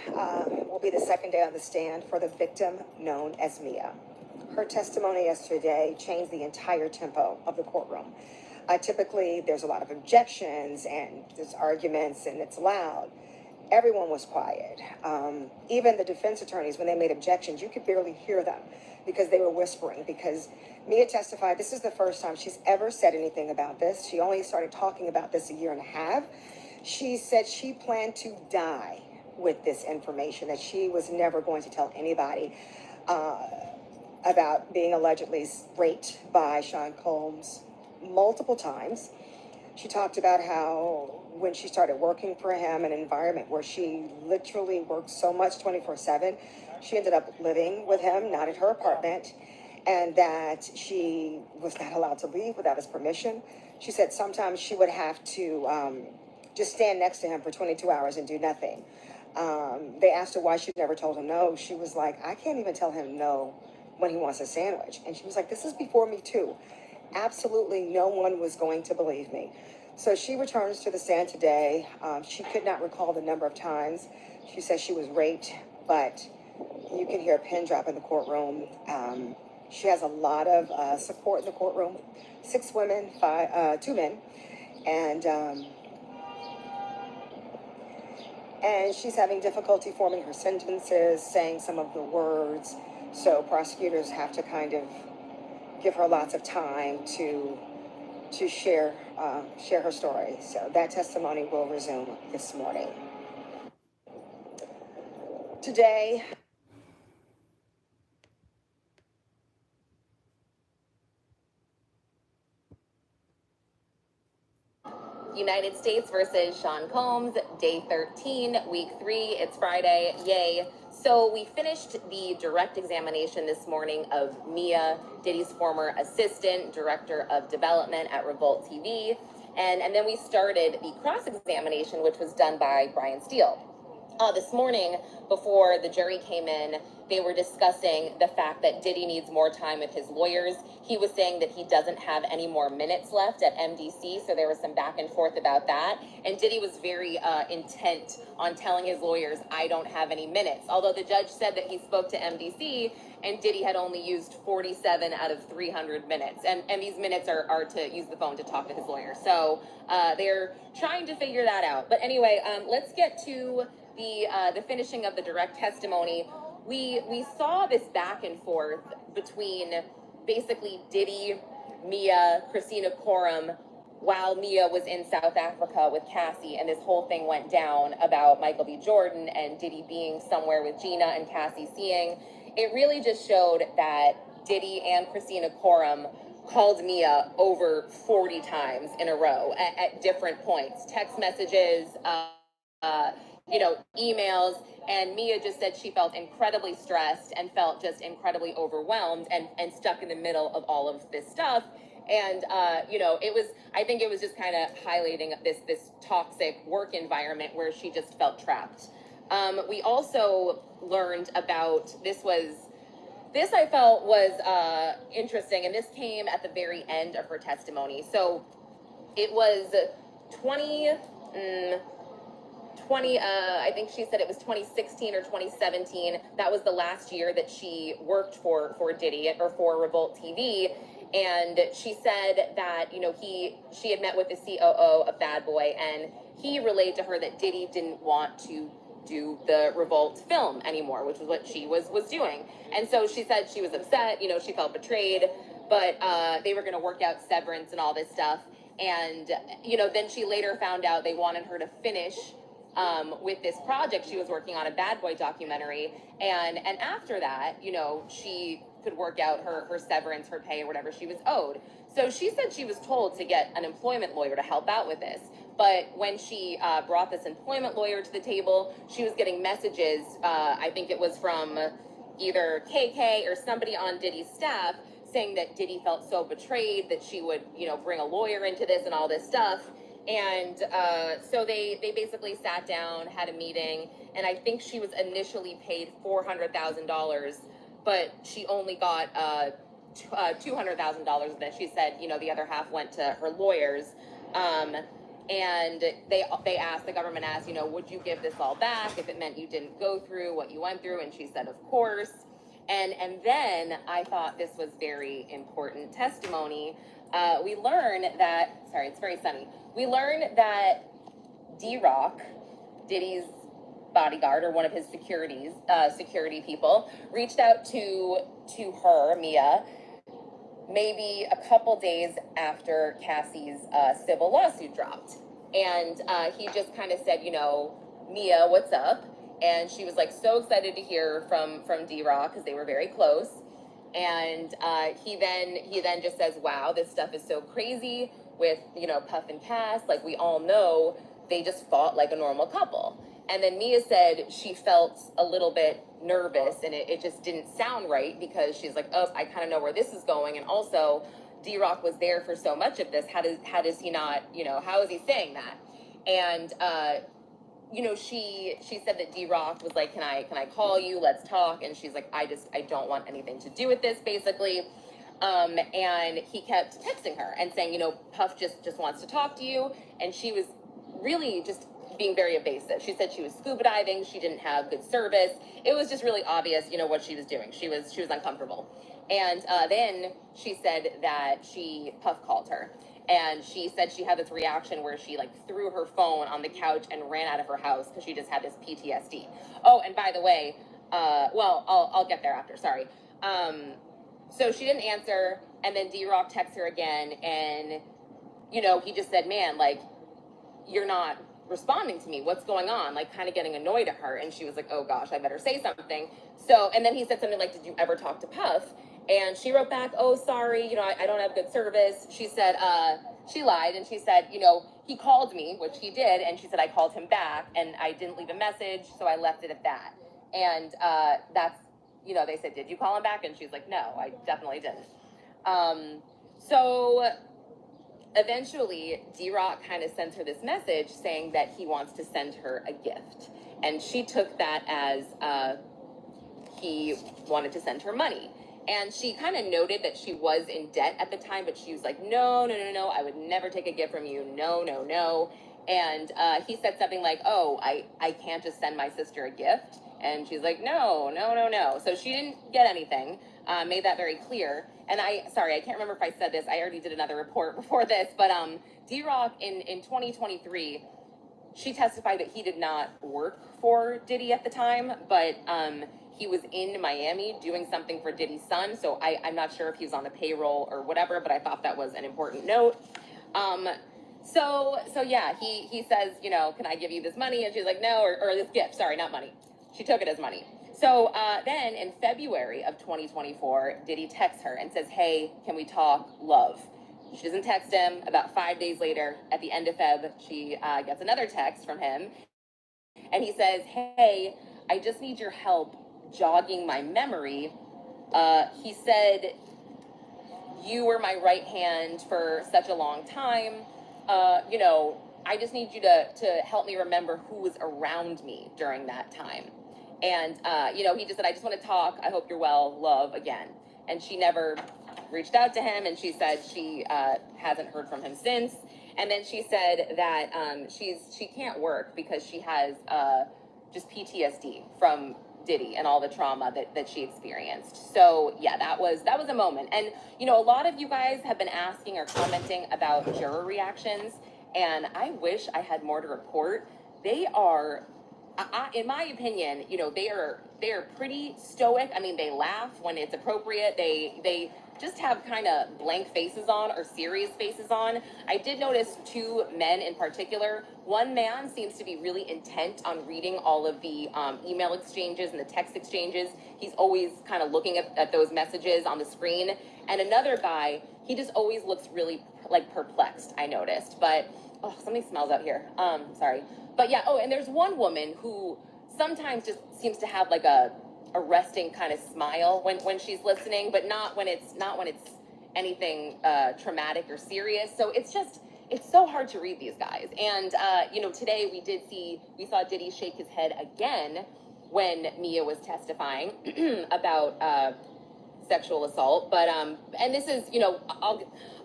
will be the second day on the stand for the victim known as Mia. Her testimony yesterday changed the entire tempo of the courtroom. Typically, there's a lot of objections and there's arguments and it's loud. Everyone was quiet. Even the defense attorneys, when they made objections, you could barely hear them because they were whispering. Because Mia testified, this is the first time she's ever said anything about this. She only started talking about this a year and a half. She said she planned to die with this information, that she was never going to tell anybody about being allegedly raped by Sean Combs multiple times. She talked about how when she started working for him, an environment where she literally worked so much 24/7, she ended up living with him, not at her apartment, and that she was not allowed to leave without his permission. She said sometimes she would have to just stand next to him for 22 hours and do nothing. They asked her why she never told him no. She was like, I can't even tell him no when he wants a sandwich. And she was like, this is before Me Too. Absolutely no one was going to believe me. So she returns to the stand today. She could not recall the number of times. She says she was raped, but you can hear a pin drop in the courtroom. She has a lot of support in the courtroom. 6 women, 2 men. And she's having difficulty forming her sentences, saying some of the words. So prosecutors have to kind of give her lots of time to share her story. So that testimony will resume this morning. Today, United States versus Sean Combs, day 13, week 3. It's Friday. Yay. So we finished the direct examination this morning of Mia, Diddy's former assistant, director of development at Revolt TV. And then we started the cross-examination, which was done by Brian Steele. This morning, before the jury came in, they were discussing the fact that Diddy needs more time with his lawyers. He was saying that he doesn't have any more minutes left at MDC, so there was some back and forth about that. And Diddy was very intent on telling his lawyers, I don't have any minutes. Although the judge said that he spoke to MDC, and Diddy had only used 47 out of 300 minutes. And these minutes are to use the phone to talk to his lawyer. So they're trying to figure that out. But anyway, let's get to the finishing of the direct testimony. We saw this back and forth between basically Diddy, Mia, Christina Coram, while Mia was in South Africa with Cassie, and this whole thing went down about Michael B. Jordan and Diddy being somewhere with Gina and Cassie seeing. It really just showed that Diddy and Christina Coram called Mia over 40 times in a row at different points. Text messages, emails. And Mia just said she felt incredibly stressed and felt just incredibly overwhelmed and stuck in the middle of all of this stuff. And I think it was just kind of highlighting this toxic work environment where she just felt trapped. We also learned about this I felt was interesting, and this came at the very end of her testimony. So it was 20, I think she said it was 2016 or 2017. That was the last year that she worked for Diddy or for Revolt TV. And she said that, she had met with the COO of Bad Boy, and he relayed to her that Diddy didn't want to do the Revolt film anymore, which was what she was doing. And so she said she was upset, she felt betrayed, but they were going to work out severance and all this stuff. And, then she later found out they wanted her to finish with this project she was working on, a Bad Boy documentary. And after that, she could work out her severance, her pay, or whatever she was owed. So she said she was told to get an employment lawyer to help out with this. But when she brought this employment lawyer to the table, she was getting messages, I think it was from either KK or somebody on Diddy's staff, saying that Diddy felt so betrayed that she would, bring a lawyer into this and all this stuff. And so they basically sat down, had a meeting, and I think she was initially paid $400,000, but she only got $200,000 of this. She said, the other half went to her lawyers. And they asked, the government asked, would you give this all back if it meant you didn't go through what you went through? And she said, of course. And then I thought this was very important testimony. We learn that, sorry, it's very sunny. We learn that D-Rock, Diddy's bodyguard, or one of his security people, reached out to her, Mia, maybe a couple days after Cassie's civil lawsuit dropped. And he just kind of said, Mia, what's up? And she was like so excited to hear from D-Rock because they were very close. And he then just says, wow, this stuff is so crazy with, Puff and Cass. Like, we all know they just fought like a normal couple. And then Mia said she felt a little bit nervous, and it just didn't sound right because she's like, oh, I kind of know where this is going. And also, D-Rock was there for so much of this. How does he not, how is he saying that? And, she said that D-Rock was like, can I call you? Let's talk. And she's like, I don't want anything to do with this, basically. And he kept texting her and saying, Puff just wants to talk to you. And she was really just being very evasive. She said she was scuba diving. She didn't have good service. It was just really obvious, what she was doing. She was uncomfortable. And then she said that Puff called her. And she said she had this reaction where she threw her phone on the couch and ran out of her house because she just had this PTSD. Oh, and by the way, I'll get there after, sorry. So she didn't answer, and then D-Rock texts her again, and, he just said, man, you're not responding to me. What's going on? Kind of getting annoyed at her. And she was like, oh gosh, I better say something. So, and then he said something like, did you ever talk to Puff? And she wrote back, oh, sorry, I don't have good service. She said, she lied, and she said, he called me, which he did, and she said, I called him back, and I didn't leave a message, so I left it at that. And that's, they said, did you call him back? And she's like, no, I definitely didn't. So eventually, D-Rock kind of sends her this message saying that he wants to send her a gift. And she took that as he wanted to send her money. And she kind of noted that she was in debt at the time, but she was like, no, I would never take a gift from you. No. And he said something like, oh, I can't just send my sister a gift. And she's like, no. So she didn't get anything, made that very clear. And I can't remember if I said this. I already did another report before this, but D-Rock in 2023, she testified that he did not work for Diddy at the time, but he was in Miami doing something for Diddy's son. So I'm not sure if he was on the payroll or whatever, but I thought that was an important note. So yeah, he says, can I give you this money? And she's like, no, or this gift, sorry, not money. She took it as money. So then in February of 2024, Diddy texts her and says, hey, can we talk love? She doesn't text him. About 5 days later, at the end of Feb, she gets another text from him. And he says, hey, I just need your help jogging my memory. He said, you were my right hand for such a long time. I just need you to help me remember who was around me during that time. And, he just said, I just want to talk. I hope you're well. Love again. And she never reached out to him. And she said she hasn't heard from him since. And then she said that she can't work because she has just PTSD from Diddy and all the trauma that she experienced. So yeah, that was a moment. And a lot of you guys have been asking or commenting about juror reactions, and I wish I had more to report. They are, in my opinion, they are pretty stoic. I mean, they laugh when it's appropriate. They just have kind of blank faces on or serious faces on. I did notice two men in particular. One man seems to be really intent on reading all of the email exchanges and the text exchanges. He's always kind of looking at those messages on the screen. And another guy, he just always looks really like perplexed, I noticed. But, oh, something smells out here. Sorry. But yeah, and there's one woman who sometimes just seems to have like a resting kind of smile when she's listening, but not when it's anything traumatic or serious. So it's so hard to read these guys. And today we saw Diddy shake his head again when Mia was testifying about sexual assault. But and this is,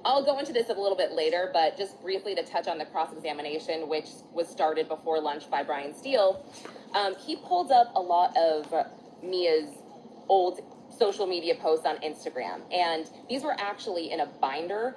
I'll go into this a little bit later, but just briefly to touch on the cross-examination, which was started before lunch by Brian Steele. He pulled up a lot of Mia's old social media posts on Instagram, and these were actually in a binder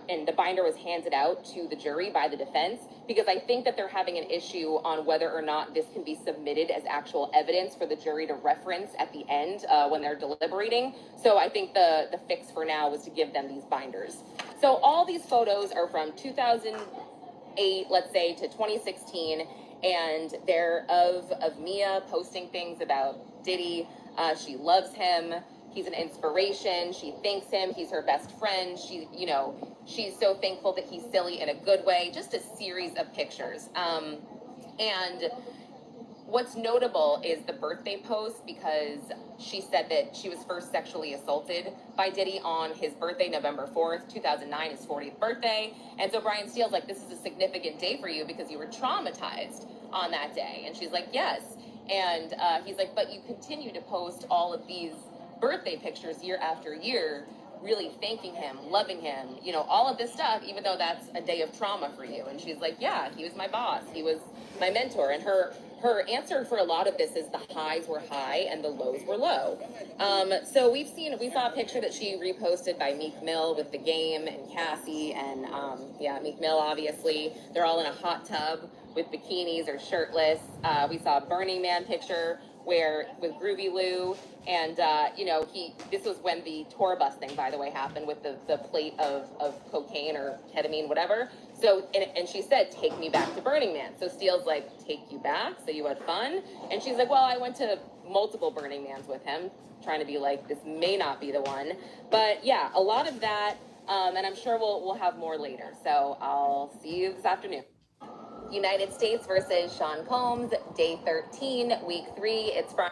and the binder was handed out to the jury by the defense, because I think that they're having an issue on whether or not this can be submitted as actual evidence for the jury to reference at the end when they're deliberating. So I think the fix for now was to give them these binders. So all these photos are from 2008, let's say, to 2016, and they're of Mia posting things about Diddy. She loves him. He's an inspiration. She thanks him. He's her best friend. She's so thankful that he's silly in a good way. Just a series of pictures. And what's notable is the birthday post, because she said that she was first sexually assaulted by Diddy on his birthday, November 4th, 2009, his 40th birthday. And so Brian Steele's like, this is a significant day for you because you were traumatized on that day. And she's like, yes. And he's like, but you continue to post all of these birthday pictures year after year, really thanking him, loving him, all of this stuff, even though that's a day of trauma for you. And she's like, yeah, he was my boss. He was my mentor. And her answer for a lot of this is the highs were high and the lows were low. So we saw a picture that she reposted by Meek Mill with the Game and Cassie and Meek Mill, obviously. They're all in a hot tub with bikinis or shirtless. We saw a Burning Man picture with Groovy Lou, and this was when the tour bus thing, by the way, happened with the plate of cocaine or ketamine, whatever. So, and she said, take me back to Burning Man. So Steele's like, take you back? So you had fun? And she's like, well, I went to multiple Burning Mans with him, trying to be like, this may not be the one. But yeah, a lot of that, and I'm sure we'll have more later. So I'll see you this afternoon. United States versus Sean Combs, day 13, week 3. It's from...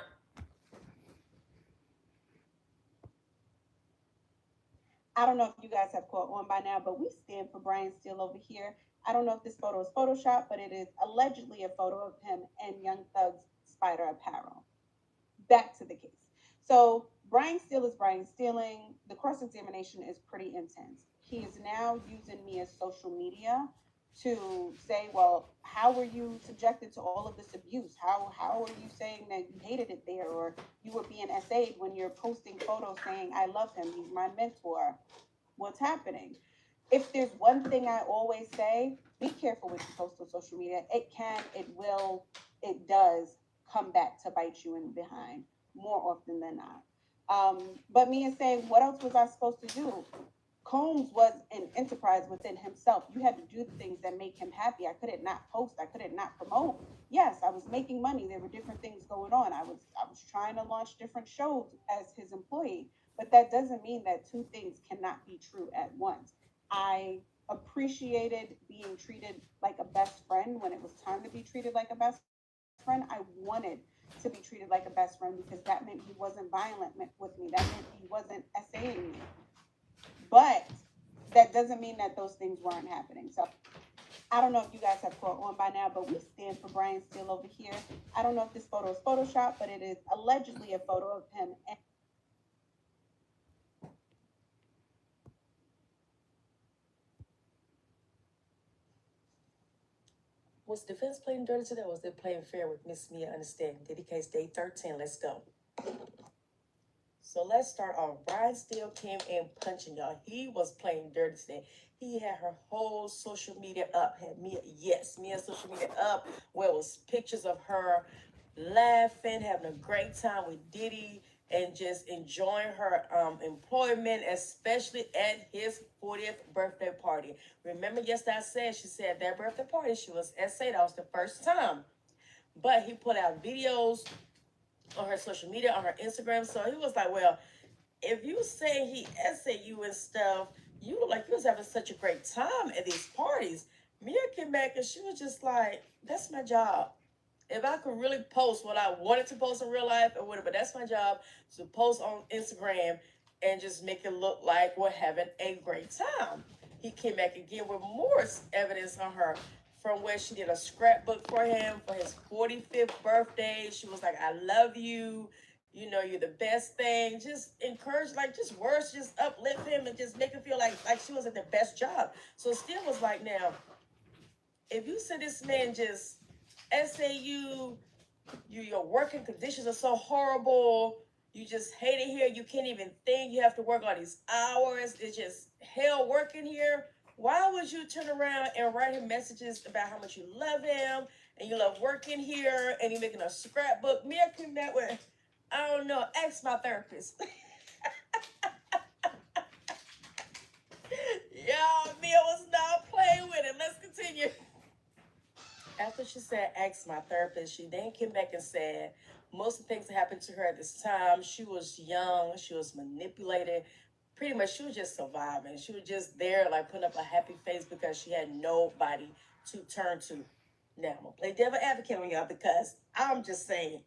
I don't know if you guys have caught on by now, but we stand for Brian Steele over here. I don't know if this photo is Photoshop, but it is allegedly a photo of him and Young Thug's Spider apparel. Back to the case. So Brian Steele is Brian Stealing. The cross-examination is pretty intense. He is now using Mia's social media to say, well, how were you subjected to all of this abuse? How are you saying that you hated it there, or you were being SA'd when you're posting photos saying, I love him, he's my mentor? What's happening? If there's one thing I always say, be careful what you post on social media. It does come back to bite you in the behind more often than not. But Mia saying, what else was I supposed to do? Combs was an enterprise within himself. You had to do the things that make him happy. I couldn't not post. I couldn't not promote. Yes, I was making money. There were different things going on. I was trying to launch different shows as his employee. But that doesn't mean that two things cannot be true at once. I appreciated being treated like a best friend when it was time to be treated like a best friend. I wanted to be treated like a best friend because that meant he wasn't violent with me. That meant he wasn't essaying me. But that doesn't mean that those things weren't happening. So I don't know if you guys have caught on by now, but we stand for Brian Steele over here. I don't know if this photo is Photoshop, but it is allegedly a photo of him. And was defense playing dirty today, or was they playing fair with Miss Mia understanding? Diddy case day 13. Let's go. So let's start off. Brian Steele came in punching, y'all. He was playing dirty today. He had her whole social media up. Had Mia's social media up, where it was pictures of her laughing, having a great time with Diddy, and just enjoying her employment, especially at his 40th birthday party. Remember yesterday I said, she said that birthday party, she was SA. That was the first time. But he put out videos on her social media, on her Instagram. So he was like, well, if you say he essayed you and stuff, you look like you was having such a great time at these parties. Mia came back and she was just like, that's my job. If I could really post what I wanted to post in real life, I would have, but that's my job, to post on Instagram and just make it look like we're having a great time. He came back again with more evidence on her from where she did a scrapbook for him for his 45th birthday. She was like, I love you. You know, you're the best thing. Just encourage, like, just words, just uplift him and just make him feel like she was at the best job. So Steele was like, now, if you said this man just SAU, your working conditions are so horrible, you just hate it here, you can't even think, you have to work all these hours, it's just hell working here. Why would you turn around and write him messages about how much you love him and you love working here and you're making a scrapbook? Mia came back with, I don't know, ask my therapist. Y'all, Mia was not playing with it. Let's continue. After she said, ask my therapist, she then came back and said, most of the things that happened to her at this time, she was young, she was manipulated. Pretty much, she was just surviving. She was just there, like, putting up a happy face because she had nobody to turn to. Now, I'm going to play devil advocate on y'all because I'm just saying,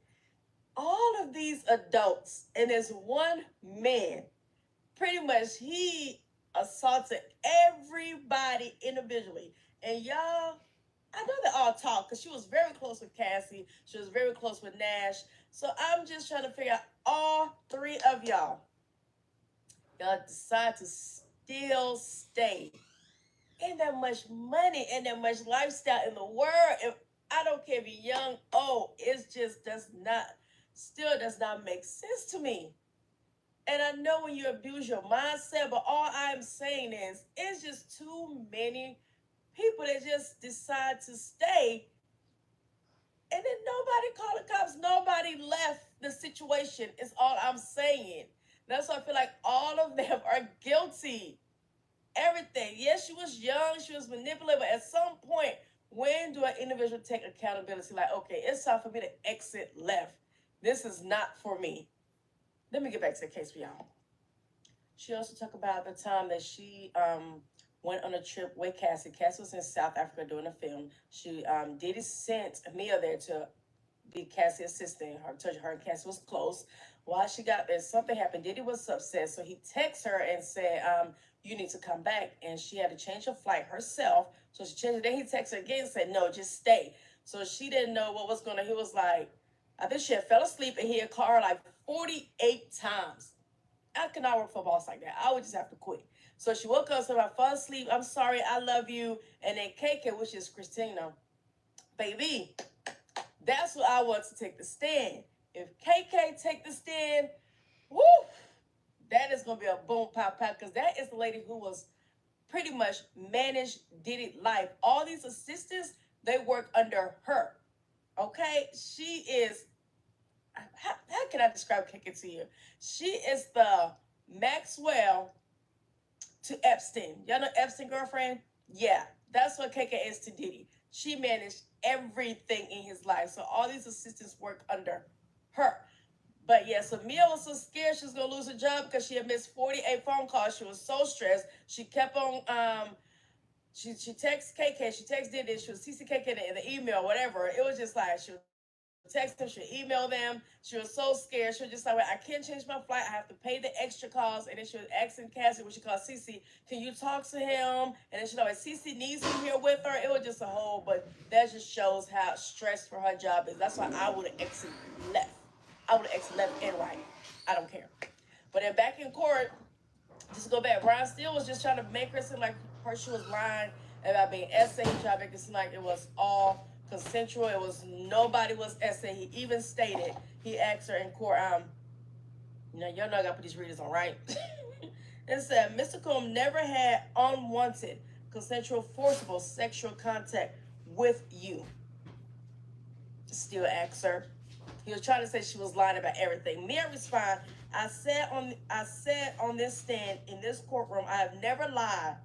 all of these adults, and there's one man, pretty much, he assaulted everybody individually. And y'all, I know they all talk because she was very close with Cassie. She was very close with Nash. So I'm just trying to figure out, all three of y'all decide to still stay in that much money and that much lifestyle in the world. If I don't care if you're young, old, it just does not make sense to me. And I know when you abuse your mindset, but all I'm saying is, it's just too many people that just decide to stay, and then nobody called the cops, nobody left the situation, is all I'm saying. That's why I feel like all of them are guilty. Everything. Yes, she was young, she was manipulated, but at some point, when do an individual take accountability? Like, okay, it's time for me to exit left. This is not for me. Let me get back to the case for y'all. She also talked about the time that she went on a trip with Cassie. Cassie was in South Africa doing a film. Diddy sent Mia there to be Cassie's assistant. Her and Cassie was close. While she got there, something happened. Diddy was upset, so he texted her and said, you need to come back. And she had to change her flight herself. So she changed it. Then he texted her again and said, no, just stay. So she didn't know what was going on. He was like, I think she had fell asleep and he had called her like 48 times. I cannot work for a boss like that. I would just have to quit. So she woke up, said, I fell asleep. I'm sorry. I love you. And then KK, which is Christina, baby, that's what I want to take the stand. If KK take the stand, woo, that is going to be a boom, pop, pop, because that is the lady who was pretty much managed Diddy life. All these assistants, they work under her. Okay? She is, how can I describe KK to you? She is the Maxwell to Epstein. Y'all know Epstein girlfriend? Yeah, that's what KK is to Diddy. She managed everything in his life. So all these assistants work under her. But yeah, so Mia was so scared she was going to lose her job because she had missed 48 phone calls. She was so stressed. She kept on, she texted KK, she texted Diddy, she was CC KK in the email, whatever. It was just like, she was text them, she'll email them. She was so scared. She was just like, well, I can't change my flight. I have to pay the extra cost. And then she was asking Cassie, what she called Cece, can you talk to him? And then she like, Cece needs him here with her. It was just a whole, but that just shows how stressed for her job is. That's why I would have exited left. I would have exited left and right. I don't care. But then back in court, just to go back, Brian Steele was just trying to make her seem like she was lying about being essay. He tried to make it seem like it was all consensual. It was, nobody was essay. He even stated, he asked her in court, y'all know I gotta put these readers on, right? And said, Mr. Combs never had unwanted, consensual, forcible sexual contact with you. Still asked her. He was trying to say she was lying about everything. Mia responded, I said on this stand in this courtroom, I have never lied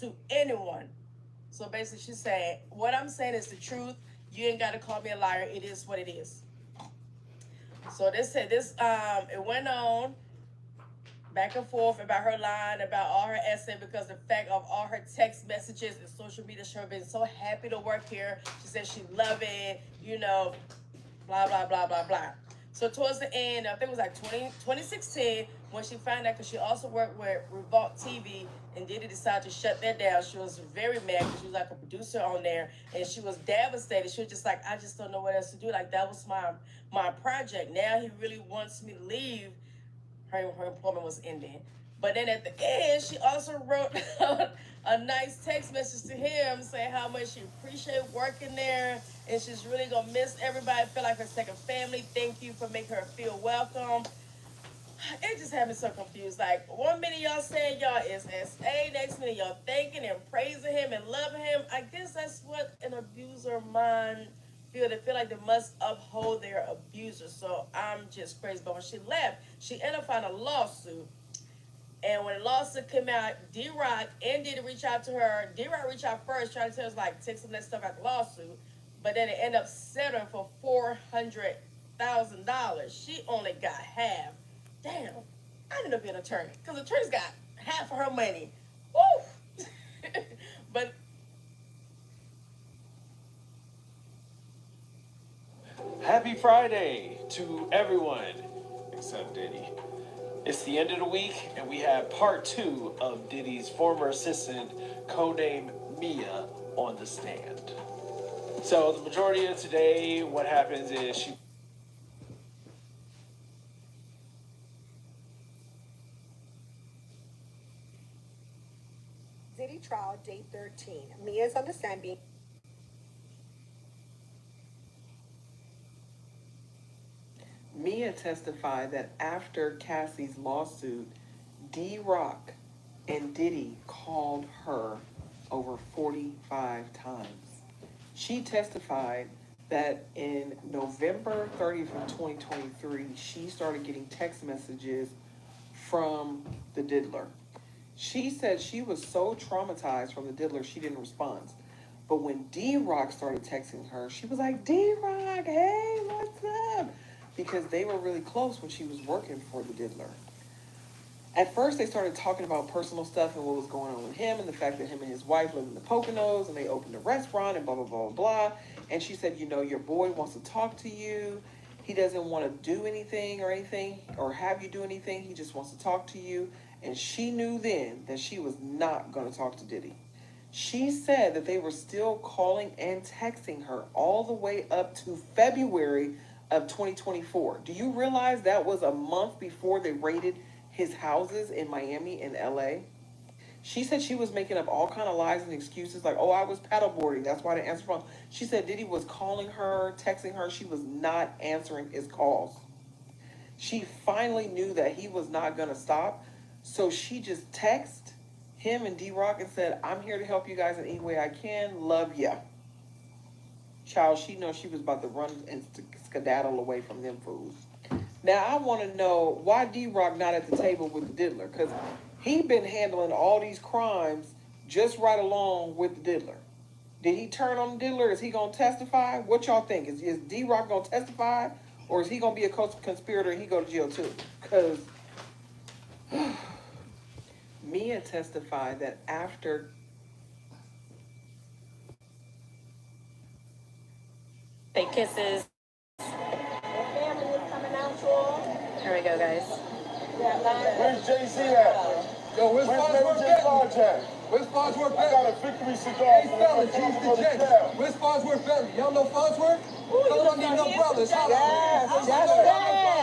to anyone. So basically she's saying, what I'm saying is the truth. You ain't got to call me a liar. It is what it is. So it went on back and forth about her lying about all her essay because the fact of all her text messages and social media. She been so happy to work here. She said she loved it, blah, blah, blah, blah, blah. So towards the end, I think it was like 2016, when she found out, because she also worked with Revolt TV, and Diddy decided to shut that down. She was very mad because she was like a producer on there, and she was devastated. She was just like, I just don't know what else to do. Like, that was my project. Now he really wants me to leave. Her employment was ending. But then at the end, she also wrote a nice text message to him saying how much she appreciated working there, and she's really gonna miss everybody, feel like her second family. Thank you for making her feel welcome. It just had me so confused. Like, 1 minute y'all saying y'all is SA, next minute y'all thanking and praising him and loving him. I guess that's what an abuser mind feel. They feel like they must uphold their abuser. So I'm just crazy. But when she left, she ended up filing a lawsuit. And when the lawsuit came out, D-Rock and Diddy reached out to her. D-Rock reached out first, trying to tell us, like, take some of that stuff out the lawsuit. But then it ended up settling for $400,000. She only got half. Damn, I ended up being an attorney. Because attorneys got half of her money. Woo! But Happy Friday to everyone except Diddy. It's the end of the week, and we have part 2 of Diddy's former assistant, codenamed Mia, on the stand. So the majority of today, what happens is she... Diddy trial, date 13. Mia's on the stand being... Mia testified that after Cassie's lawsuit, D-Rock and Diddy called her over 45 times. She testified that in November 30th of 2023, she started getting text messages from the diddler. She said she was so traumatized from the diddler, she didn't respond. But when D-Rock started texting her, she was like, D-Rock, hey, what's up? Because they were really close when she was working for the diddler. At first, they started talking about personal stuff and what was going on with him and the fact that him and his wife live in the Poconos and they opened a restaurant and blah, blah, blah, blah. And she said, your boy wants to talk to you. He doesn't want to do anything or have you do anything. He just wants to talk to you. And she knew then that she was not going to talk to Diddy. She said that they were still calling and texting her all the way up to February of 2024. Do you realize that was a month before they raided his houses in Miami and LA? She said she was making up all kind of lies and excuses like, I was paddleboarding. That's why I didn't answer the phone. She said Diddy was calling her, texting her. She was not answering his calls. She finally knew that he was not going to stop. So she just texted him and D-Rock and said, I'm here to help you guys in any way I can. Love ya. Child, she knows she was about to run and skedaddle away from them fools. Now, I want to know why D-Rock not at the table with the diddler, because he been handling all these crimes just right along with the diddler. Did he turn on the diddler? Is he going to testify? What y'all think? Is D-Rock going to testify, or is he going to be a conspirator and he go to jail too? Because Mia testified that after... Fake kisses, Where's Jay-Z at? Yo, where's Farnsworth Bentley? Where's Farnsworth Bentley? I got a victory cigar. Hey, fellas, he's the Jets. Where's Farnsworth Bentley? Y'all know Farnsworth? Tell them I need no brothers. Yes,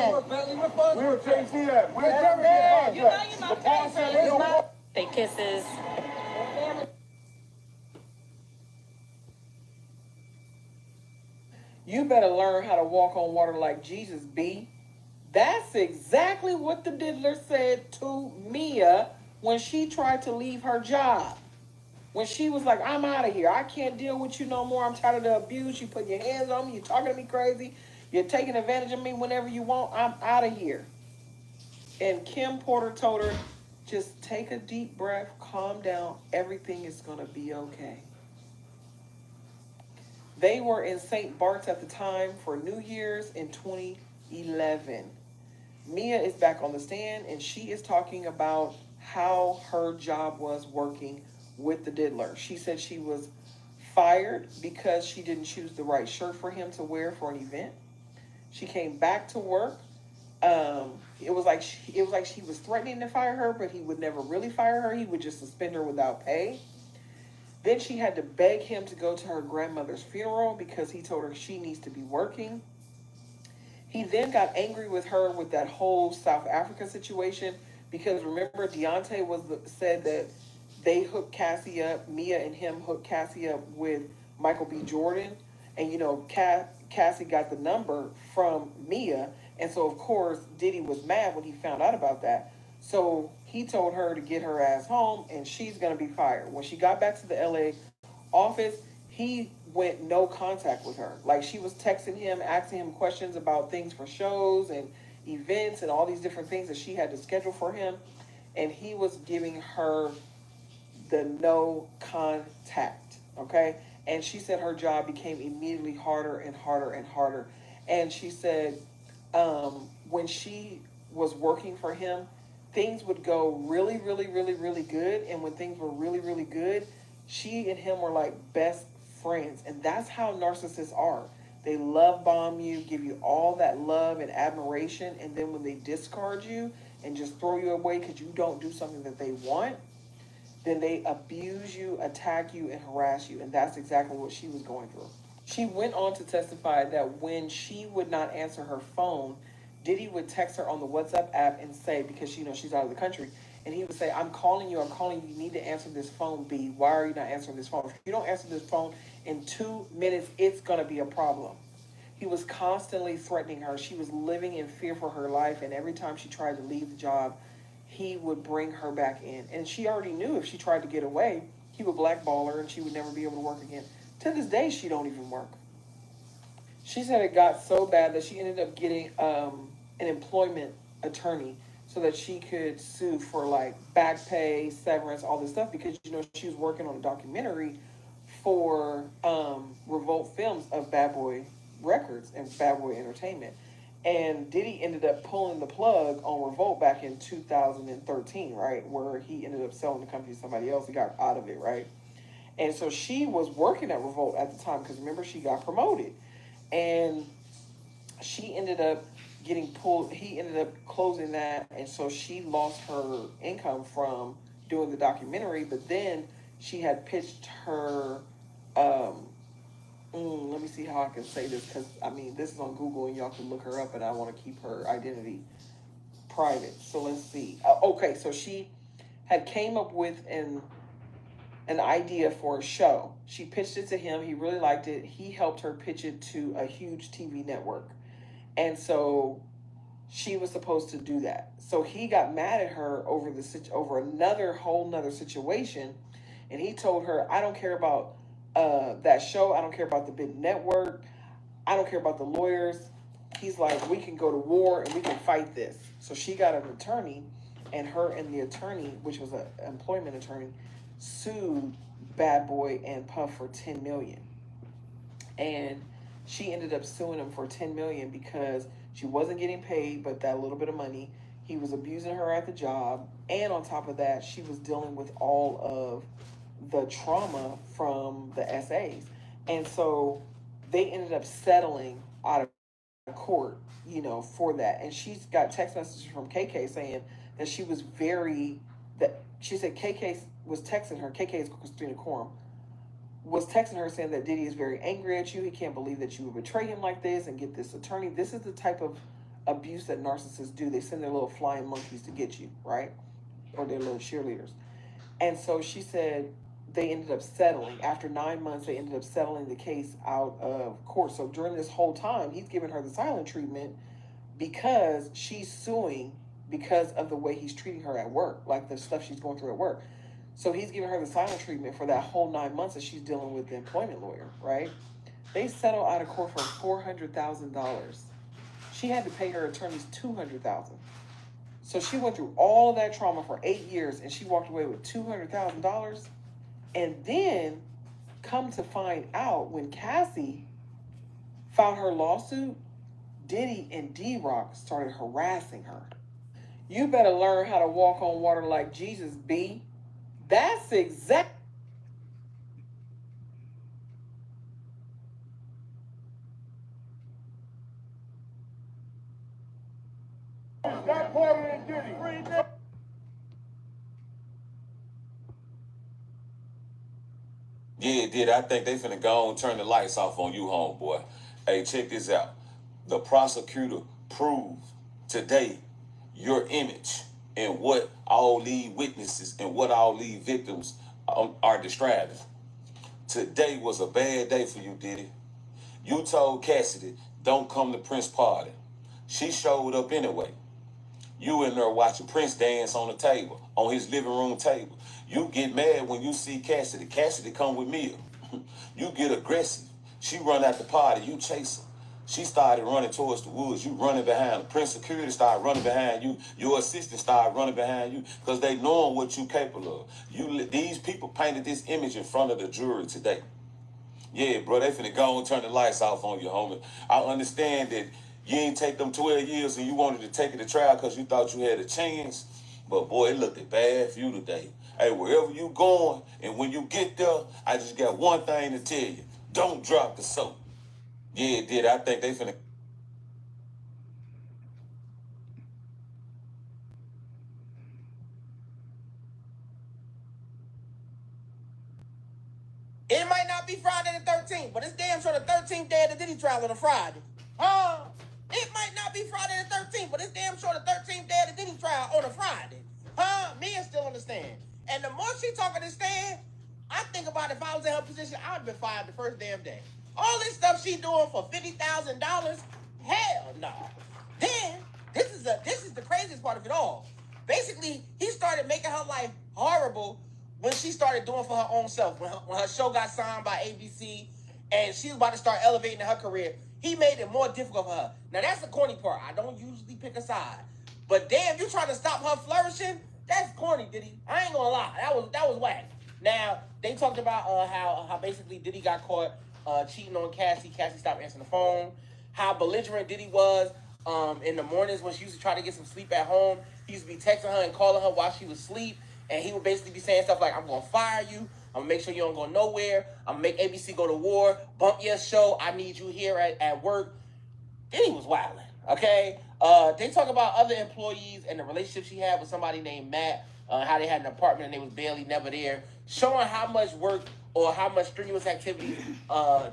Farnsworth Bentley, where's Farnsworth Where's Jay-Z at? Where's Jerry at? You know you're my favorite. Fake kisses. You better learn how to walk on water like Jesus, B. That's exactly what the diddler said to Mia when she tried to leave her job. When she was like, I'm out of here. I can't deal with you no more. I'm tired of the abuse. You putting your hands on me. You're talking to me crazy. You're taking advantage of me whenever you want. I'm out of here. And Kim Porter told her, just take a deep breath, calm down. Everything is going to be okay. They were in St. Bart's at the time for New Year's in 2011. Mia is back on the stand and she is talking about how her job was working with the diddler. She said she was fired because she didn't choose the right shirt for him to wear for an event. She came back to work. It was like she was threatening to fire her, but he would never really fire her. He would just suspend her without pay. Then she had to beg him to go to her grandmother's funeral because he told her she needs to be working. He then got angry with her with that whole South Africa situation because remember Deontay said that they hooked Cassie up, Mia and him hooked Cassie up with Michael B. Jordan. And, you know, Cassie got the number from Mia. And so, of course, Diddy was mad when he found out about that. So he told her to get her ass home and she's going to be fired. When she got back to the LA office, he went no contact with her. Like she was texting him, asking him questions about things for shows and events and all these different things that she had to schedule for him. And he was giving her the no contact, okay? And she said her job became immediately harder and harder and harder. And she said when she was working for him, things would go really, really, really, really good. And when things were really, really good, she and him were like best friends. And that's how narcissists are. They love bomb you, give you all that love and admiration. And then when they discard you and just throw you away because you don't do something that they want, then they abuse you, attack you, and harass you. And that's exactly what she was going through. She went on to testify that when she would not answer her phone, Diddy would text her on the WhatsApp app and say, because she's out of the country, and he would say, I'm calling you, you need to answer this phone, B. Why are you not answering this phone? If you don't answer this phone in 2 minutes, it's going to be a problem. He was constantly threatening her. She was living in fear for her life, and every time she tried to leave the job, he would bring her back in. And she already knew if she tried to get away, he would blackball her and she would never be able to work again. To this day, she don't even work. She said it got so bad that she ended up getting an employment attorney so that she could sue for like back pay, severance, all this stuff, because, you know, she was working on a documentary for Revolt Films of Bad Boy Records and Bad Boy Entertainment. And Diddy ended up pulling the plug on Revolt back in 2013, right? Where he ended up selling the company to somebody else. He got out of it, right? And so she was working at Revolt at the time because remember, she got promoted. And she ended up getting pulled. He ended up closing that. And so she lost her income from doing the documentary. But then she had pitched her... let me see how I can say this, because I mean this is on Google and y'all can look her up, and I want to keep her identity private. So let's see. Okay, so she had came up with an idea for a show. She pitched it to him. He really liked it. He helped her pitch it to a huge TV network, and so she was supposed to do that. So he got mad at her over another whole nother situation, and he told her, "I don't care about that show. I don't care about the big network. I don't care about the lawyers." He's like, "We can go to war and we can fight this." So she got an attorney, and her and the attorney, which was an employment attorney, sued Bad Boy and Puff for $10 million. And she ended up suing him for $10 million because she wasn't getting paid, but that little bit of money. He was abusing her at the job. And on top of that, she was dealing with all of the trauma from the SAs. And so they ended up settling out of court, you know, for that. And she's got text messages from KK saying that she was she said KK was texting her, KK is Christina Courtroom, was texting her saying that Diddy is very angry at you. He can't believe that you would betray him like this and get this attorney. This is the type of abuse that narcissists do. They send their little flying monkeys to get you, right? Or their little cheerleaders. And so she said they ended up settling. After 9 months, they ended up settling the case out of court. So during this whole time, he's giving her the silent treatment because she's suing because of the way he's treating her at work, like the stuff she's going through at work. So he's giving her the silent treatment for that whole 9 months that she's dealing with the employment lawyer, right? They settled out of court for $400,000. She had to pay her attorneys $200,000. So she went through all of that trauma for 8 years and she walked away with $200,000. And then come to find out when Cassie filed her lawsuit, Diddy and D-Rock started harassing her. You better learn how to walk on water like Jesus, B. That's exact. Stop pouring in Diddy. Yeah, Diddy, I think they finna go and turn the lights off on you, homeboy. Hey, check this out. The prosecutor proved today your image and what all these witnesses and what all these victims are describing. Today was a bad day for you, Diddy. You told Cassidy, don't come to Prince party. She showed up anyway. You in there watching Prince dance on the table, on his living room table. You get mad when you see Cassidy. Cassidy come with Mia. You get aggressive. She run at the party, you chase her. She started running towards the woods. You running behind her. Prince security started running behind you. Your assistant started running behind you because they knowing what you capable of. These people painted this image in front of the jury today. Yeah, bro, they finna go and turn the lights off on you, homie. I understand that you ain't take them 12 years and you wanted to take it to trial because you thought you had a chance. But boy, it looked bad for you today. Hey, wherever you going, and when you get there, I just got one thing to tell you. Don't drop the soap. Yeah, Diddy, I think they finna... It might not be Friday the 13th, but it's damn sure the 13th day of the Diddy trial on a Friday. It might not be Friday the 13th, but it's damn sure the 13th day of the Diddy trial on a Friday. Me still understand. And the more she talking to stand, I think about if I was in her position, I would have been fired the first damn day. All this stuff she doing for $50,000, hell no. Then, this is the craziest part of it all. Basically, he started making her life horrible when she started doing for her own self. When her show got signed by ABC and she was about to start elevating her career, he made it more difficult for her. Now, that's the corny part. I don't usually pick a side. But damn, you trying to stop her flourishing? That's corny, Diddy. I ain't gonna lie. That was whack. Now, they talked about how basically Diddy got caught cheating on Cassie. Cassie stopped answering the phone. How belligerent Diddy was in the mornings when she used to try to get some sleep at home. He used to be texting her and calling her while she was asleep. And he would basically be saying stuff like, I'm going to fire you. I'm going to make sure you don't go nowhere. I'm going to make ABC go to war. Bump your show. I need you here at work. Diddy was wilding, okay? They talk about other employees and the relationship she had with somebody named Matt, how they had an apartment and they was barely never there, showing how much work or how much strenuous activity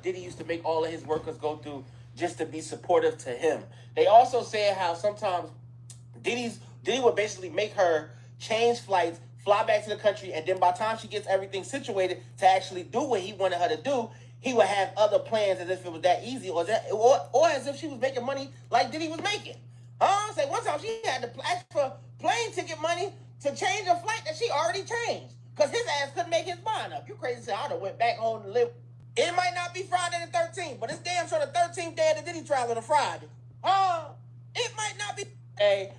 Diddy used to make all of his workers go through just to be supportive to him. They also said how sometimes Diddy would basically make her change flights, fly back to the country, and then by the time she gets everything situated to actually do what he wanted her to do, he would have other plans as if it was that easy, or as if she was making money like Diddy was making. Say one time she had to ask for plane ticket money to change a flight that she already changed because his ass couldn't make his mind up. You crazy? Say I done went back home to live. It might not be Friday the 13th, but it's damn sure the 13th day of the Diddy trial on a Friday. It might not be. Hey,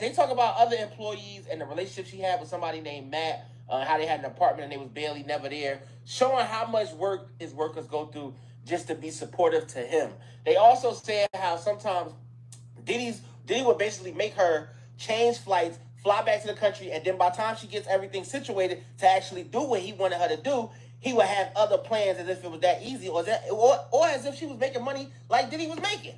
they talk about other employees and the relationship she had with somebody named Matt, how they had an apartment and they was barely never there, showing how much work his workers go through just to be supportive to him. They also said how sometimes Diddy would basically make her change flights, fly back to the country, and then by the time she gets everything situated to actually do what he wanted her to do, he would have other plans as if it was that easy, or as if she was making money like Diddy was making.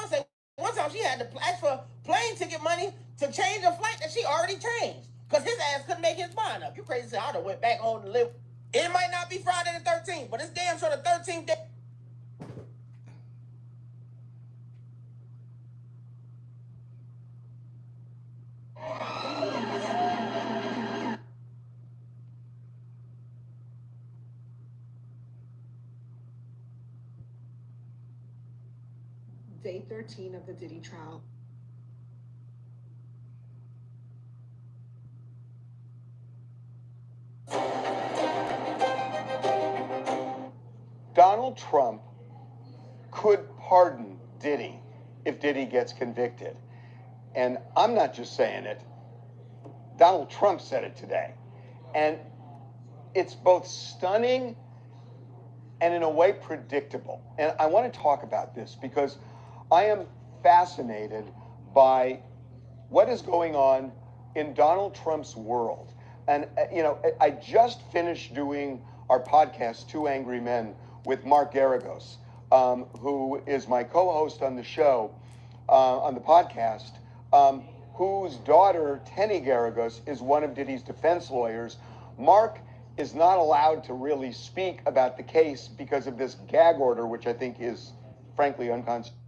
Say one time she had to ask for plane ticket money to to change a flight that she already changed. Because his ass couldn't make his mind up. You crazy as hell. I done went back home to live. It might not be Friday the 13th, but it's damn sure the 13th day. Day 13 of the Diddy trial. Donald Trump could pardon Diddy if Diddy gets convicted. And I'm not just saying it. Donald Trump said it today. And it's both stunning and in a way predictable. And I want to talk about this because I am fascinated by what is going on in Donald Trump's world. And, I just finished doing our podcast, Two Angry Men, with Mark Garagos, who is my co-host on the show, on the podcast, whose daughter, Tenny Garagos, is one of Diddy's defense lawyers. Mark is not allowed to really speak about the case because of this gag order, which I think is, frankly, unconstitutional.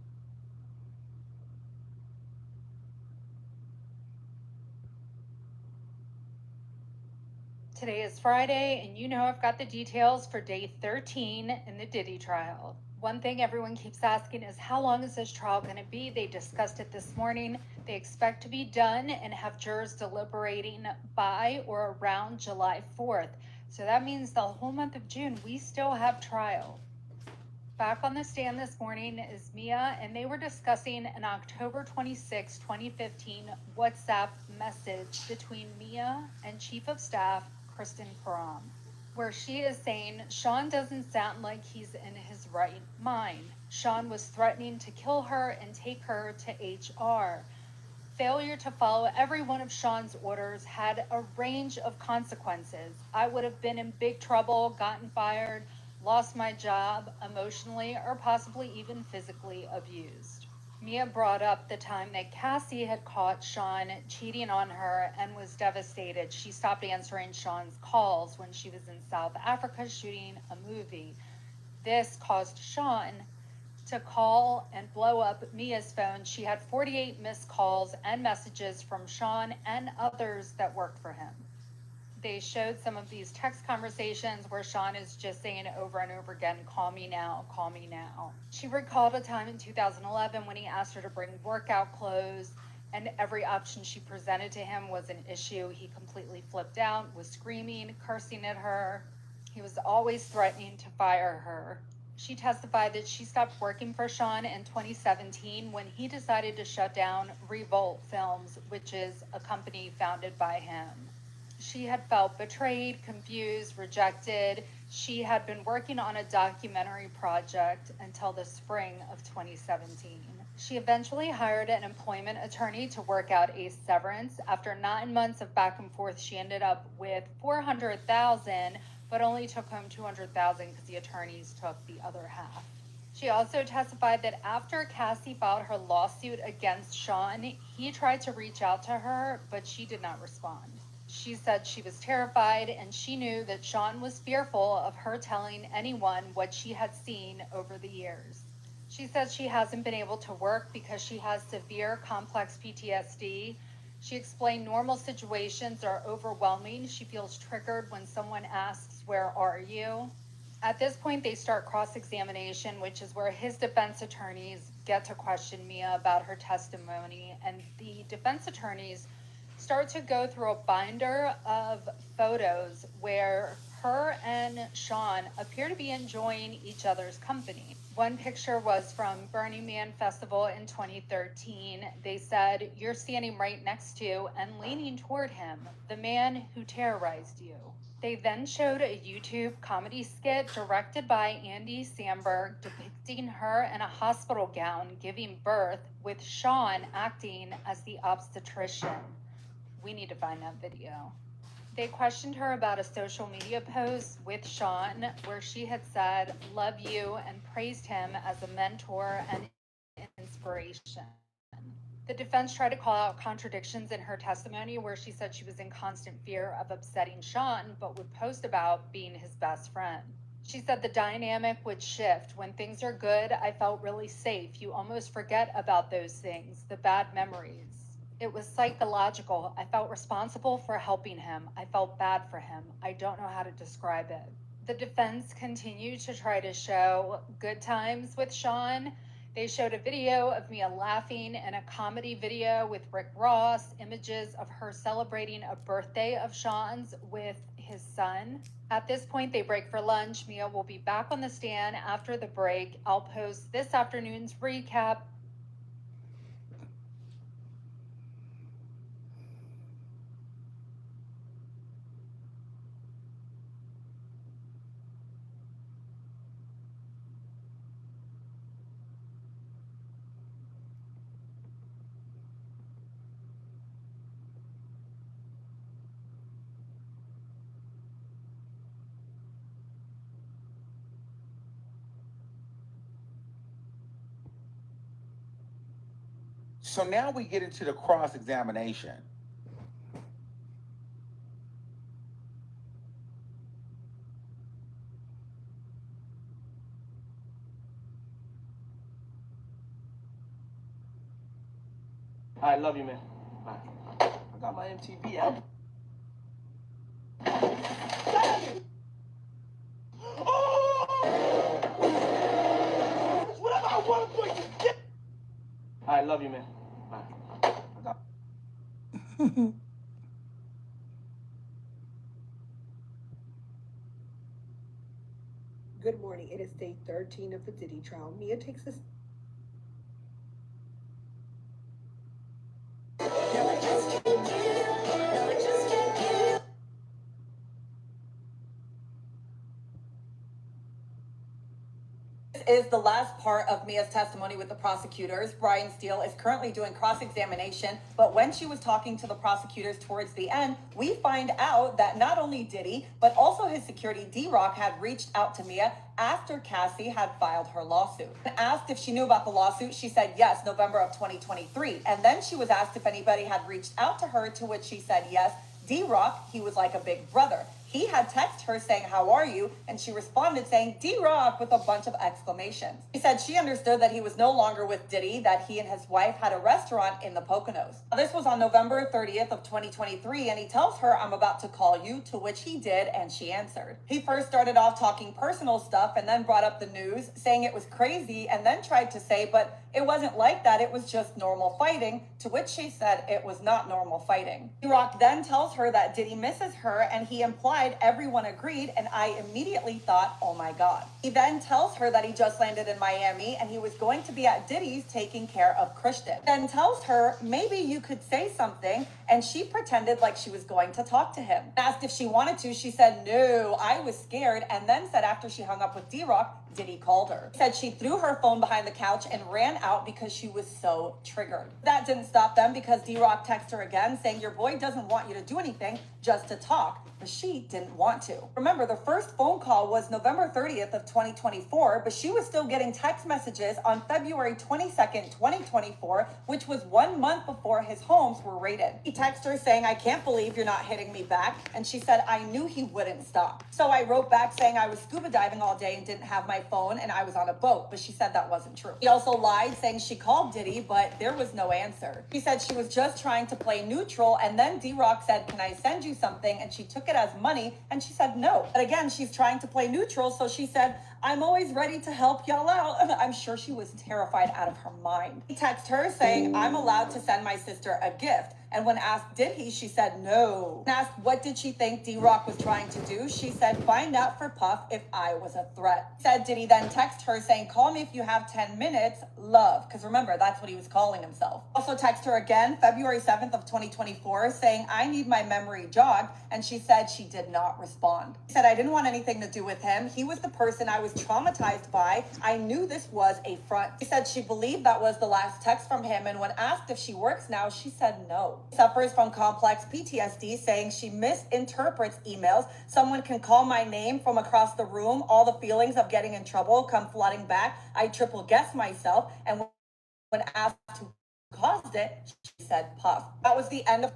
Today is Friday, and you know I've got the details for day 13 in the Diddy trial. One thing everyone keeps asking is, how long is this trial going to be? They discussed it this morning. They expect to be done and have jurors deliberating by or around July 4th. So that means the whole month of June, we still have trial. Back on the stand this morning is Mia, and they were discussing an October 26, 2015 WhatsApp message between Mia and Chief of Staff Kristen Karam, where she is saying Sean doesn't sound like he's in his right mind. Sean was threatening to kill her and take her to HR. Failure to follow every one of Sean's orders had a range of consequences. I would have been in big trouble, gotten fired, lost my job, emotionally or possibly even physically abused. Mia brought up the time that Cassie had caught Sean cheating on her and was devastated. She stopped answering Sean's calls when she was in South Africa shooting a movie. This caused Sean to call and blow up Mia's phone. She had 48 missed calls and messages from Sean and others that worked for him. They showed some of these text conversations where Sean is just saying over and over again, call me now, call me now. She recalled a time in 2011 when he asked her to bring workout clothes, and every option she presented to him was an issue. He completely flipped out, was screaming, cursing at her. He was always threatening to fire her. She testified that she stopped working for Sean in 2017 when he decided to shut down Revolt Films, which is a company founded by him. She had felt betrayed, confused, rejected. She had been working on a documentary project until the spring of 2017. She eventually hired an employment attorney to work out a severance. After 9 months of back and forth, she ended up with $400,000, but only took home $200,000 because the attorneys took the other half. She also testified that after Cassie filed her lawsuit against Sean, he tried to reach out to her, but she did not respond. She said she was terrified and she knew that Sean was fearful of her telling anyone what she had seen over the years. She says she hasn't been able to work because she has severe complex PTSD. She explained normal situations are overwhelming. She feels triggered when someone asks, "Where are you?" At this point, they start cross-examination, which is where his defense attorneys get to question Mia about her testimony, and the defense attorneys start to go through a binder of photos where her and Sean appear to be enjoying each other's company. One picture was from Burning Man Festival in 2013. They said, "You're standing right next to and leaning toward him, the man who terrorized you." They then showed a YouTube comedy skit directed by Andy Samberg depicting her in a hospital gown giving birth with Sean acting as the obstetrician. We need to find that video. They questioned her about a social media post with Sean where she had said, "Love you," and praised him as a mentor and inspiration. The defense tried to call out contradictions in her testimony where she said she was in constant fear of upsetting Sean, but would post about being his best friend. She said the dynamic would shift. When things are good, I felt really safe. You almost forget about those things, the bad memories. It was psychological. I felt responsible for helping him. I felt bad for him. I don't know how to describe it. The defense continued to try to show good times with Sean. They showed a video of Mia laughing in a comedy video with Rick Ross, images of her celebrating a birthday of Sean's with his son. At this point, they break for lunch. Mia will be back on the stand after the break. I'll post this afternoon's recap. So now we get into the cross-examination. I love you, man. Bye. I got my MTV out. Whatever I want to do, I love you, man. Bye. I got... Good morning. It is day 13 of the Diddy trial. Mia takes this. This is the last part of Mia's testimony with the prosecutors. Brian Steele is currently doing cross-examination, but when she was talking to the prosecutors towards the end, we find out that not only Diddy, but also his security D-Rock had reached out to Mia after Cassie had filed her lawsuit. When asked if she knew about the lawsuit, she said yes, November of 2023. And then she was asked if anybody had reached out to her, to which she said yes. D-Rock, he was like a big brother. He had texted her saying, "How are you?" And she responded saying, "D-Rock," with a bunch of exclamations. She said she understood that he was no longer with Diddy, that he and his wife had a restaurant in the Poconos. This was on November 30th of 2023, and he tells her, "I'm about to call you," to which he did, and she answered. He first started off talking personal stuff and then brought up the news, saying it was crazy, and then tried to say, but it wasn't like that, it was just normal fighting, to which she said it was not normal fighting. D-Rock then tells her that Diddy misses her, and he implied everyone agreed, and I immediately thought, oh my God. He then tells her that he just landed in Miami and he was going to be at Diddy's taking care of Christian. Then tells her, maybe you could say something, and she pretended like she was going to talk to him. Asked if she wanted to, she said, no, I was scared, and then said after she hung up with D-Rock, Diddy called her. Said she threw her phone behind the couch and ran out because she was so triggered. That didn't stop them because D-Rock texted her again saying, your boy doesn't want you to do anything, just to talk. But she didn't want to. Remember, the first phone call was November 30th of 2024, but she was still getting text messages on February 22nd, 2024, which was 1 month before his homes were raided. He texted her saying, I can't believe you're not hitting me back. And she said, I knew he wouldn't stop. So I wrote back saying I was scuba diving all day and didn't have my phone and I was on a boat, but she said that wasn't true. He also lied saying she called Diddy, but there was no answer. She said she was just trying to play neutral, and then D-Rock said, can I send you something? And she took it as money, and she said no. But again, she's trying to play neutral, so she said, I'm always ready to help y'all out. I'm sure she was terrified out of her mind. He texted her saying, I'm allowed to send my sister a gift. And when asked, did he, she said no. When asked, what did she think D-Rock was trying to do? She said, find out for Puff if I was a threat. Said, did he then text her saying, call me if you have 10 minutes, love. Because remember, that's what he was calling himself. Also text her again, February 7th of 2024, saying, I need my memory jogged. And she said she did not respond. She said, I didn't want anything to do with him. He was the person I was traumatized by. I knew this was a front. She said she believed that was the last text from him. And when asked if she works now, she said no. Suffers from complex PTSD, saying she misinterprets emails. Someone can call my name from across the room. All the feelings of getting in trouble come flooding back. I triple guess myself. And when asked caused it, she said Puff. That was the end of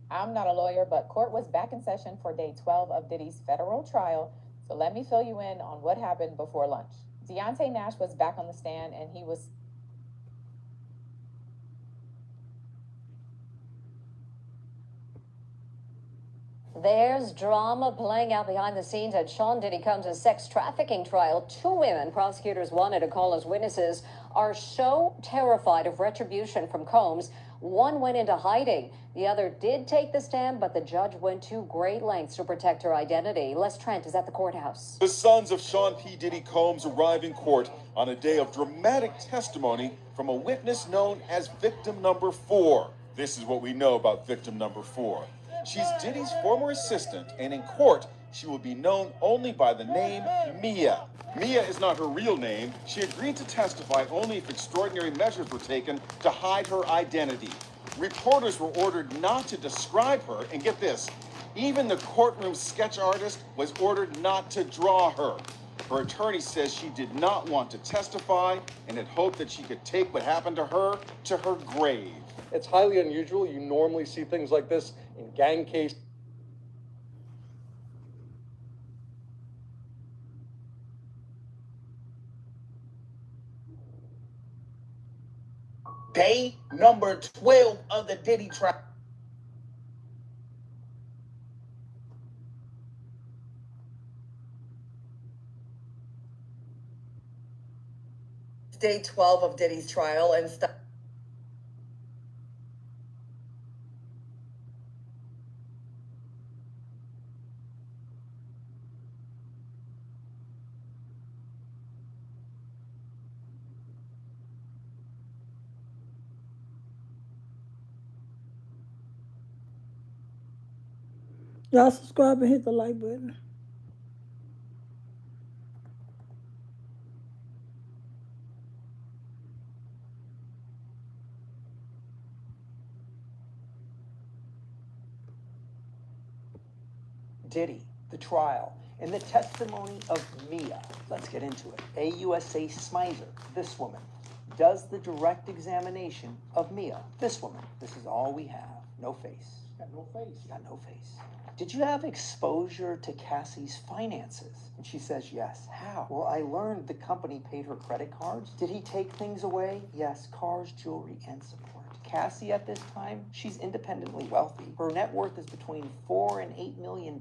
I'm not a lawyer, but court was back in session for day 12 of Diddy's federal trial. So let me fill you in on what happened before lunch. Deontay Nash was back on the stand and he was There's drama playing out behind the scenes at Sean Diddy Combs' sex trafficking trial. Two women prosecutors wanted to call as witnesses are so terrified of retribution from Combs. One went into hiding. The other did take the stand, but the judge went to great lengths to protect her identity. Les Trent is at the courthouse. The sons of Sean P. Diddy Combs arrive in court on a day of dramatic testimony from a witness known as victim number 4. This is what we know about victim number 4. She's Diddy's former assistant, and in court, she will be known only by the name Mia. Mia is not her real name. She agreed to testify only if extraordinary measures were taken to hide her identity. Reporters were ordered not to describe her, and get this, even the courtroom sketch artist was ordered not to draw her. Her attorney says she did not want to testify and had hoped that she could take what happened to her grave. It's highly unusual. You normally see things like this in gang cases. Day number 12 of the Diddy trial. day 12 of Diddy's trial and stuff. Y'all subscribe and hit the like button. Diddy, the trial, and the testimony of Mia. Let's get into it. AUSA Smizer, this woman, does the direct examination of Mia, this woman. This is all we have. No face. Got no face. Got no face. Did you have exposure to Cassie's finances? And she says yes. How? Well, I learned the company paid her credit cards. Did he take things away? Yes, cars, jewelry, and support. Cassie at this time, she's independently wealthy. Her net worth is between $4 and $8 million.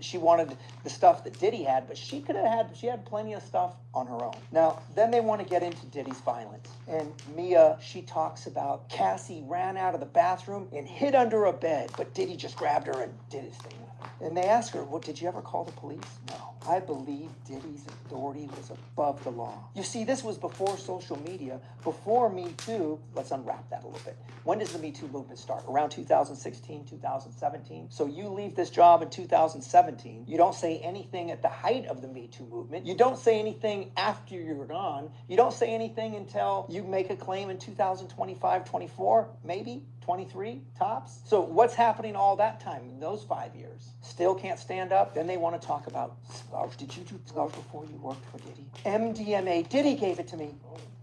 She wanted the stuff that Diddy had, but she had plenty of stuff on her own. Now, then they want to get into Diddy's violence. And Mia, she talks about Cassie ran out of the bathroom and hid under a bed, but Diddy just grabbed her and did his thing with her. And they ask her, well, did you ever call the police? No. I believe Diddy's authority was above the law. You see, this was before social media, before Me Too. Let's unwrap that a little bit. When does the Me Too movement start? Around 2016, 2017. So you leave this job in 2017. You don't say anything at the height of the Me Too movement. You don't say anything after you're gone. You don't say anything until you make a claim in 2025, 24, maybe 23 tops. So what's happening all that time in those 5 years? Still can't stand up. Then they want to talk about, did you do drugs before you worked for Diddy? MDMA, Diddy gave it to me.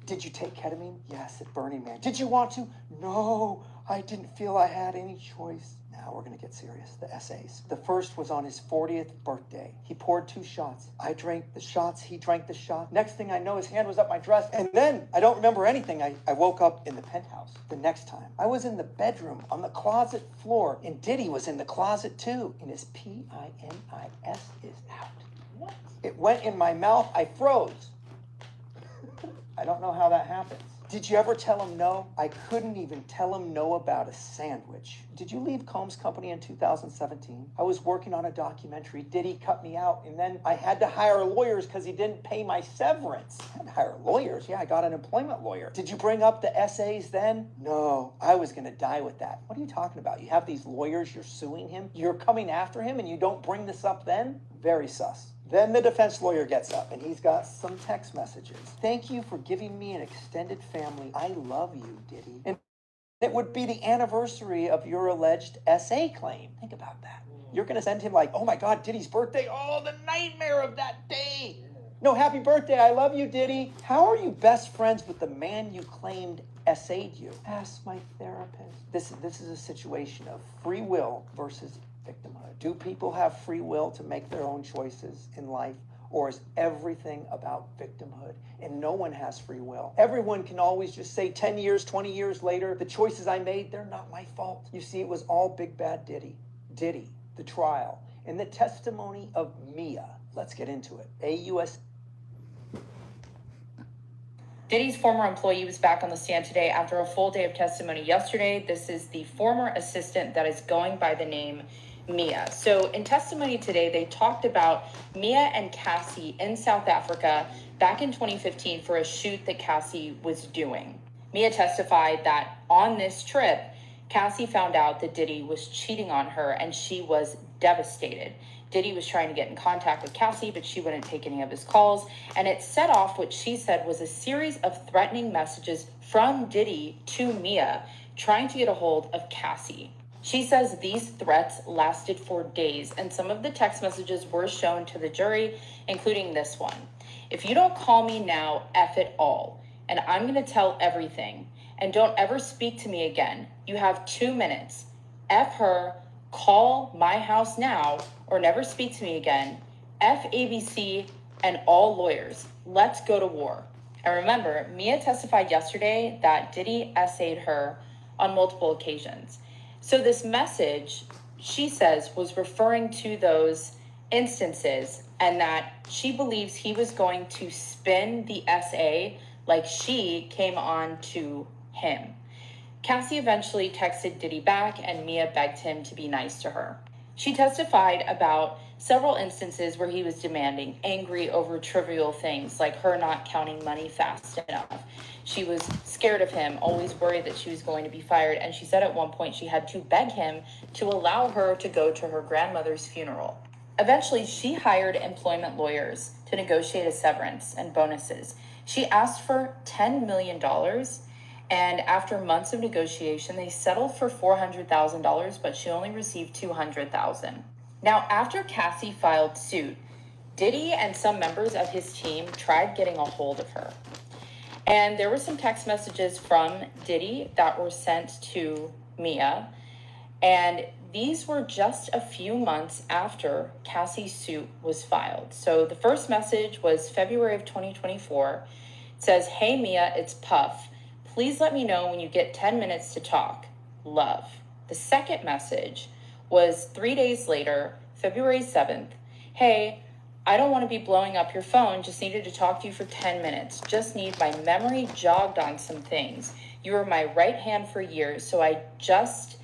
Did you take ketamine? Yes, at Burning Man. Did you want to? No, I didn't feel I had any choice. Now we're going to get serious. The essays. The first was on his 40th birthday. He poured 2 shots. I drank the shots. He drank the shot. Next thing I know, his hand was up my dress. And then I don't remember anything. I woke up in the penthouse. The next time, I was in the bedroom on the closet floor, and Diddy was in the closet too. And his PINIS is out. What? It went in my mouth. I froze. I don't know how that happens. Did you ever tell him no? I couldn't even tell him no about a sandwich. Did you leave Combs Company in 2017? I was working on a documentary. Diddy cut me out, and then I had to hire lawyers because he didn't pay my severance. I had to hire lawyers? Yeah, I got an employment lawyer. Did you bring up the essays then? No, I was going to die with that. What are you talking about? You have these lawyers, you're suing him, you're coming after him, and you don't bring this up then? Very sus. Then the defense lawyer gets up and he's got some text messages. Thank you for giving me an extended family. I love you, Diddy. And It would be the anniversary of your alleged SA claim. Think about that. You're gonna send him like, oh my God, Diddy's birthday. Oh, the nightmare of that day. No, happy birthday. I love you, Diddy. How are you best friends with the man you claimed SA'd you? Ask my therapist. This is a situation of free will versus victimhood. Do people have free will to make their own choices in life? Or is everything about victimhood and no one has free will? Everyone can always just say 10 years, 20 years later, the choices I made, they're not my fault. You see, it was all big bad Diddy. Diddy, the trial, and the testimony of Mia. Let's get into it. Diddy's former employee was back on the stand today after a full day of testimony yesterday. This is the former assistant that is going by the name Mia. So in testimony today, they talked about Mia and Cassie in South Africa back in 2015 for a shoot that Cassie was doing. Mia testified that on this trip, Cassie found out that Diddy was cheating on her and she was devastated. Diddy was trying to get in contact with Cassie, but she wouldn't take any of his calls. And it set off what she said was a series of threatening messages from Diddy to Mia, trying to get a hold of Cassie. She says these threats lasted for days, and some of the text messages were shown to the jury, including this one. If you don't call me now, F it all, and I'm gonna tell everything, and don't ever speak to me again. You have 2 minutes. F her, call my house now, or never speak to me again. F ABC and all lawyers. Let's go to war. And remember, Mia testified yesterday that Diddy essayed her on multiple occasions. So this message, she says, was referring to those instances and that she believes he was going to spin the SA like she came on to him. Cassie eventually texted Diddy back and Mia begged him to be nice to her. She testified about several instances where he was demanding, angry over trivial things like her not counting money fast enough. She was scared of him, always worried that she was going to be fired, and she said at one point she had to beg him to allow her to go to her grandmother's funeral. Eventually, she hired employment lawyers to negotiate a severance and bonuses. She asked for $10 million, and after months of negotiation, they settled for $400,000, but she only received $200,000. Now, after Cassie filed suit, Diddy and some members of his team tried getting a hold of her. And there were some text messages from Diddy that were sent to Mia, and these were just a few months after Cassie's suit was filed. So the first message was February of 2024. It says, "Hey Mia, it's Puff. Please let me know when you get 10 minutes to talk. Love." The second message was 3 days later, February 7th. "Hey, I don't want to be blowing up your phone, just needed to talk to you for 10 minutes. Just need my memory jogged on some things. You were my right hand for years, so I just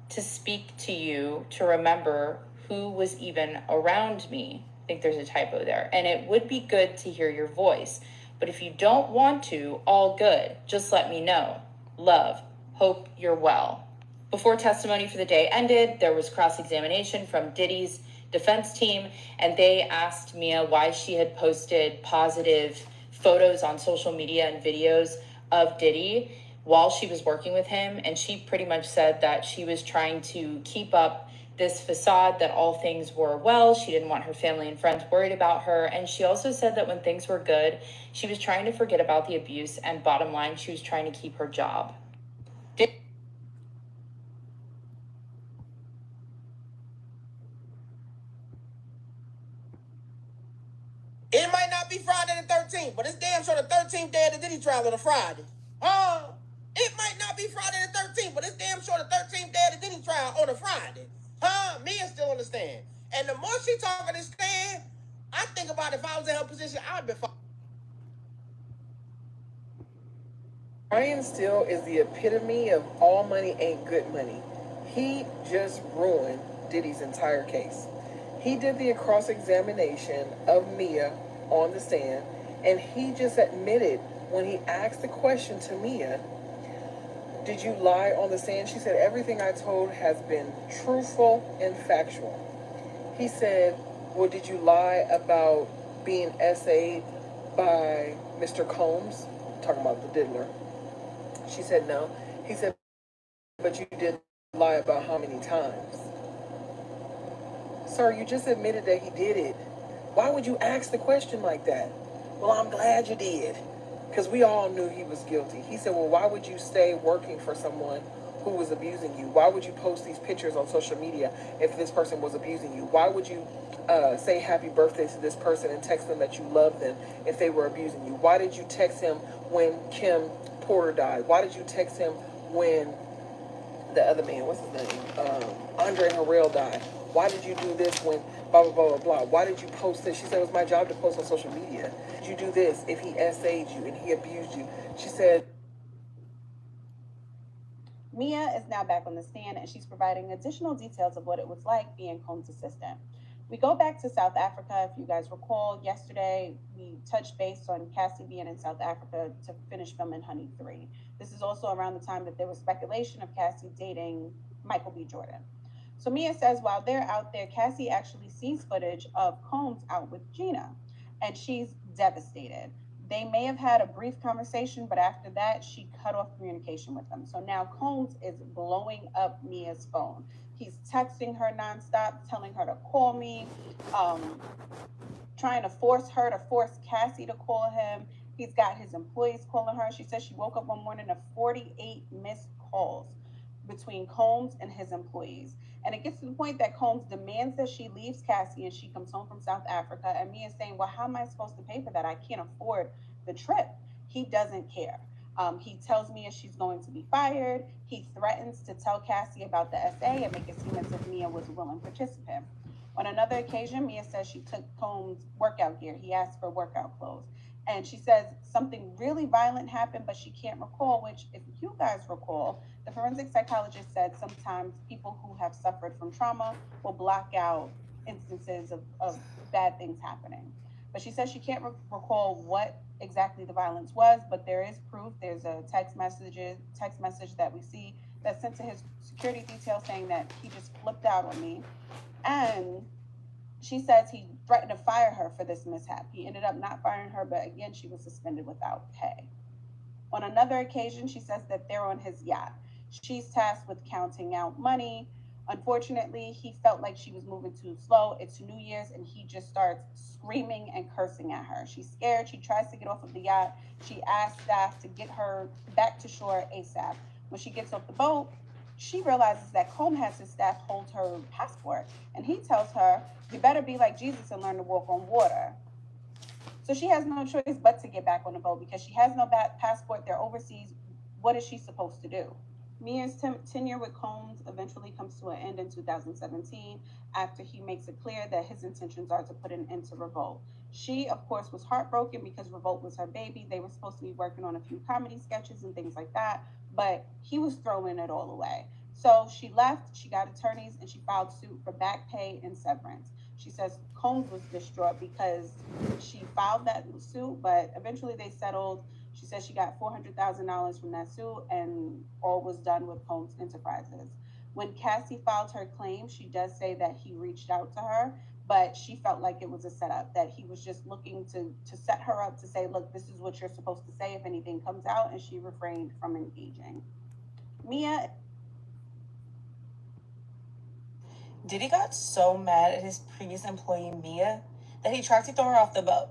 to speak to you to remember who was even around me." I think there's a typo there. "And it would be good to hear your voice. But if you don't want to, all good. Just let me know. Love. Hope you're well." Before testimony for the day ended, there was cross-examination from Diddy's defense team, and they asked Mia why she had posted positive photos on social media and videos of Diddy while she was working with him. And she pretty much said that she was trying to keep up this facade that all things were well. She didn't want her family and friends worried about her. And she also said that when things were good, she was trying to forget about the abuse, and bottom line, she was trying to keep her job. It might not be Friday the 13th, but it's damn sure the 13th day of the Diddy trial on a Friday. Huh? It might not be Friday the 13th, but it's damn sure the 13th day of the Diddy trial on a Friday. Huh? Mia still understand. And the more she talk on this stand, I think about if I was in her position, I'd be fine. Brian Steele is the epitome of all money ain't good money. He just ruined Diddy's entire case. He did the cross-examination of Mia on the stand, and he just admitted when he asked the question to Mia, "Did you lie on the stand?" She said, "Everything I told has been truthful and factual." He said, "Well, did you lie about being SA'd by Mr. Combs?" Talking about the diddler. She said, "No." He said, But you did lie about how many times? Sir, you just admitted that he did it. Why would you ask the question like that? Well, I'm glad you did. Because we all knew he was guilty. He said, well, why would you stay working for someone who was abusing you? Why would you post these pictures on social media if this person was abusing you? Why would you say happy birthday to this person and text them that you love them if they were abusing you? Why did you text him when Kim Porter died? Why did you text him when the other man, what's his name? Andre Harrell died? Why did you do this when blah, blah, blah, blah, blah? Why did you post this? She said, it was my job to post on social media. Did you do this if he essayed you and he abused you? She said, Mia is now back on the stand and she's providing additional details of what it was like being Combs' assistant. We go back to South Africa. If you guys recall, yesterday we touched base on Cassie being in South Africa to finish filming Honey 3. This is also around the time that there was speculation of Cassie dating Michael B. Jordan. So Mia says while they're out there, Cassie actually sees footage of Combs out with Gina, and she's devastated. They may have had a brief conversation, but after that, she cut off communication with them. So now Combs is blowing up Mia's phone. He's texting her nonstop, telling her to call me, trying to force her to force Cassie to call him. He's got his employees calling her. She says she woke up one morning to 48 missed calls between Combs and his employees. And it gets to the point that Combs demands that she leaves Cassie and she comes home from South Africa. And Mia's saying, well, how am I supposed to pay for that? I can't afford the trip. He doesn't care. He tells Mia she's going to be fired. He threatens to tell Cassie about the SA and make it seem as if Mia was a willing participant. On another occasion, Mia says she took Combs' workout gear. He asked for workout clothes. And she says something really violent happened, but she can't recall, which, if you guys recall, the forensic psychologist said sometimes people who have suffered from trauma will block out instances of bad things happening. But she says she can't recall what exactly the violence was, but there is proof. There's a text message that we see that's sent to his security detail saying that he just flipped out on me. And she says he threatened to fire her for this mishap. He ended up not firing her, but again, she was suspended without pay. On another occasion, she says that they're on his yacht. She's tasked with counting out money. Unfortunately, he felt like she was moving too slow. It's New Year's, and he just starts screaming and cursing at her. She's scared. She tries to get off of the yacht. She asks staff to get her back to shore ASAP. When she gets off the boat, she realizes that Combs has his staff hold her passport, and he tells her, you better be like Jesus and learn to walk on water. So she has no choice but to get back on the boat because she has no passport. They're overseas. What is she supposed to do? Mia's tenure with Combs eventually comes to an end in 2017 after he makes it clear that his intentions are to put an end to Revolt. She, of course, was heartbroken because Revolt was her baby. They were supposed to be working on a few comedy sketches and things like that, but he was throwing it all away. So she left, she got attorneys, and she filed suit for back pay and severance. She says Combs was distraught because she filed that suit, but eventually they settled. She says she got $400,000 from that suit, and all was done with Combs Enterprises. When Cassie filed her claim, she does say that he reached out to her, but she felt like it was a setup, that he was just looking to set her up to say, look, this is what you're supposed to say if anything comes out, and she refrained from engaging. Mia. Diddy got so mad at his previous employee, Mia, that he tried to throw her off the boat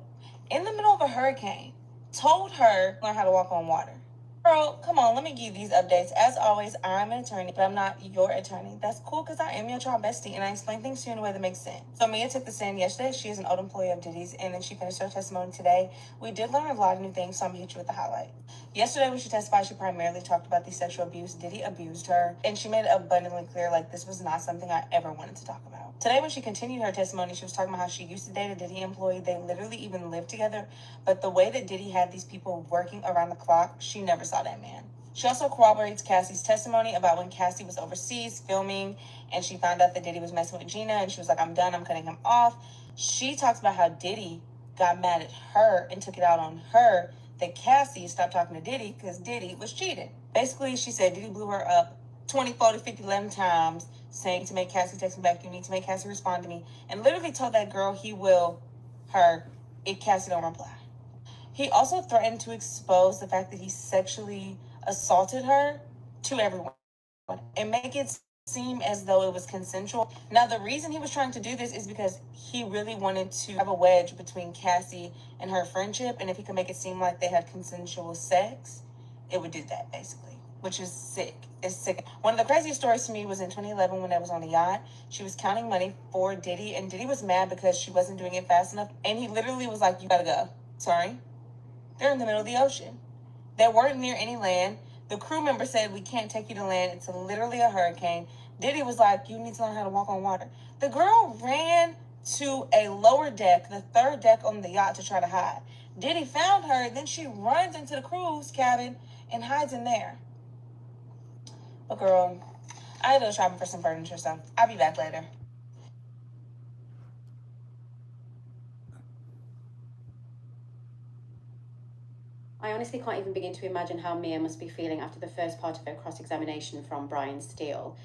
in the middle of a hurricane. Told her to learn how to walk on water. Girl, come on, let me give you these updates. As always, I'm an attorney, but I'm not your attorney. That's cool because I am your trial bestie and I explain things to you in a way that makes sense. So Mia took the stand yesterday. She is an old employee of Diddy's, and then she finished her testimony today. We did learn a lot of new things, so I'm gonna hit you with the highlight. Yesterday when she testified, she primarily talked about the sexual abuse. Diddy abused her, and she made it abundantly clear like this was not something I ever wanted to talk about. Today when she continued her testimony, she was talking about how she used to date a Diddy employee. They literally even lived together, but the way that Diddy had these people working around the clock, she never saw that man. She also corroborates Cassie's testimony about when Cassie was overseas filming and she found out that Diddy was messing with Gina and she was like, I'm done, I'm cutting him off. She talks about how Diddy got mad at her and took it out on her that Cassie stopped talking to Diddy because Diddy was cheating. Basically, she said Diddy blew her up 20, 40, 50, 11 times saying to make Cassie text me back, you need to make Cassie respond to me, and literally told that girl he will her if Cassie don't reply. He also threatened to expose the fact that he sexually assaulted her to everyone. and make it seem as though it was consensual. Now, the reason he was trying to do this is because he really wanted to have a wedge between Cassie and her friendship, and if he could make it seem like they had consensual sex, it would do that, basically, which is sick. It's sick. One of the craziest stories to me was in 2011 when I was on a yacht. She was counting money for Diddy, and Diddy was mad because she wasn't doing it fast enough, and he literally was like, "You gotta go." Sorry? They're in the middle of the ocean. They weren't near any land. The crew member said, "We can't take you to land. It's literally a hurricane." Diddy was like, "You need to learn how to walk on water." The girl ran to a lower deck, the third deck on the yacht, to try to hide. Diddy found her, then she runs into the crew's cabin and hides in there. But girl, I had to go shopping for some furniture, so I'll be back later. I honestly can't even begin to imagine how Mia must be feeling after the first part of her cross-examination from Brian Steele.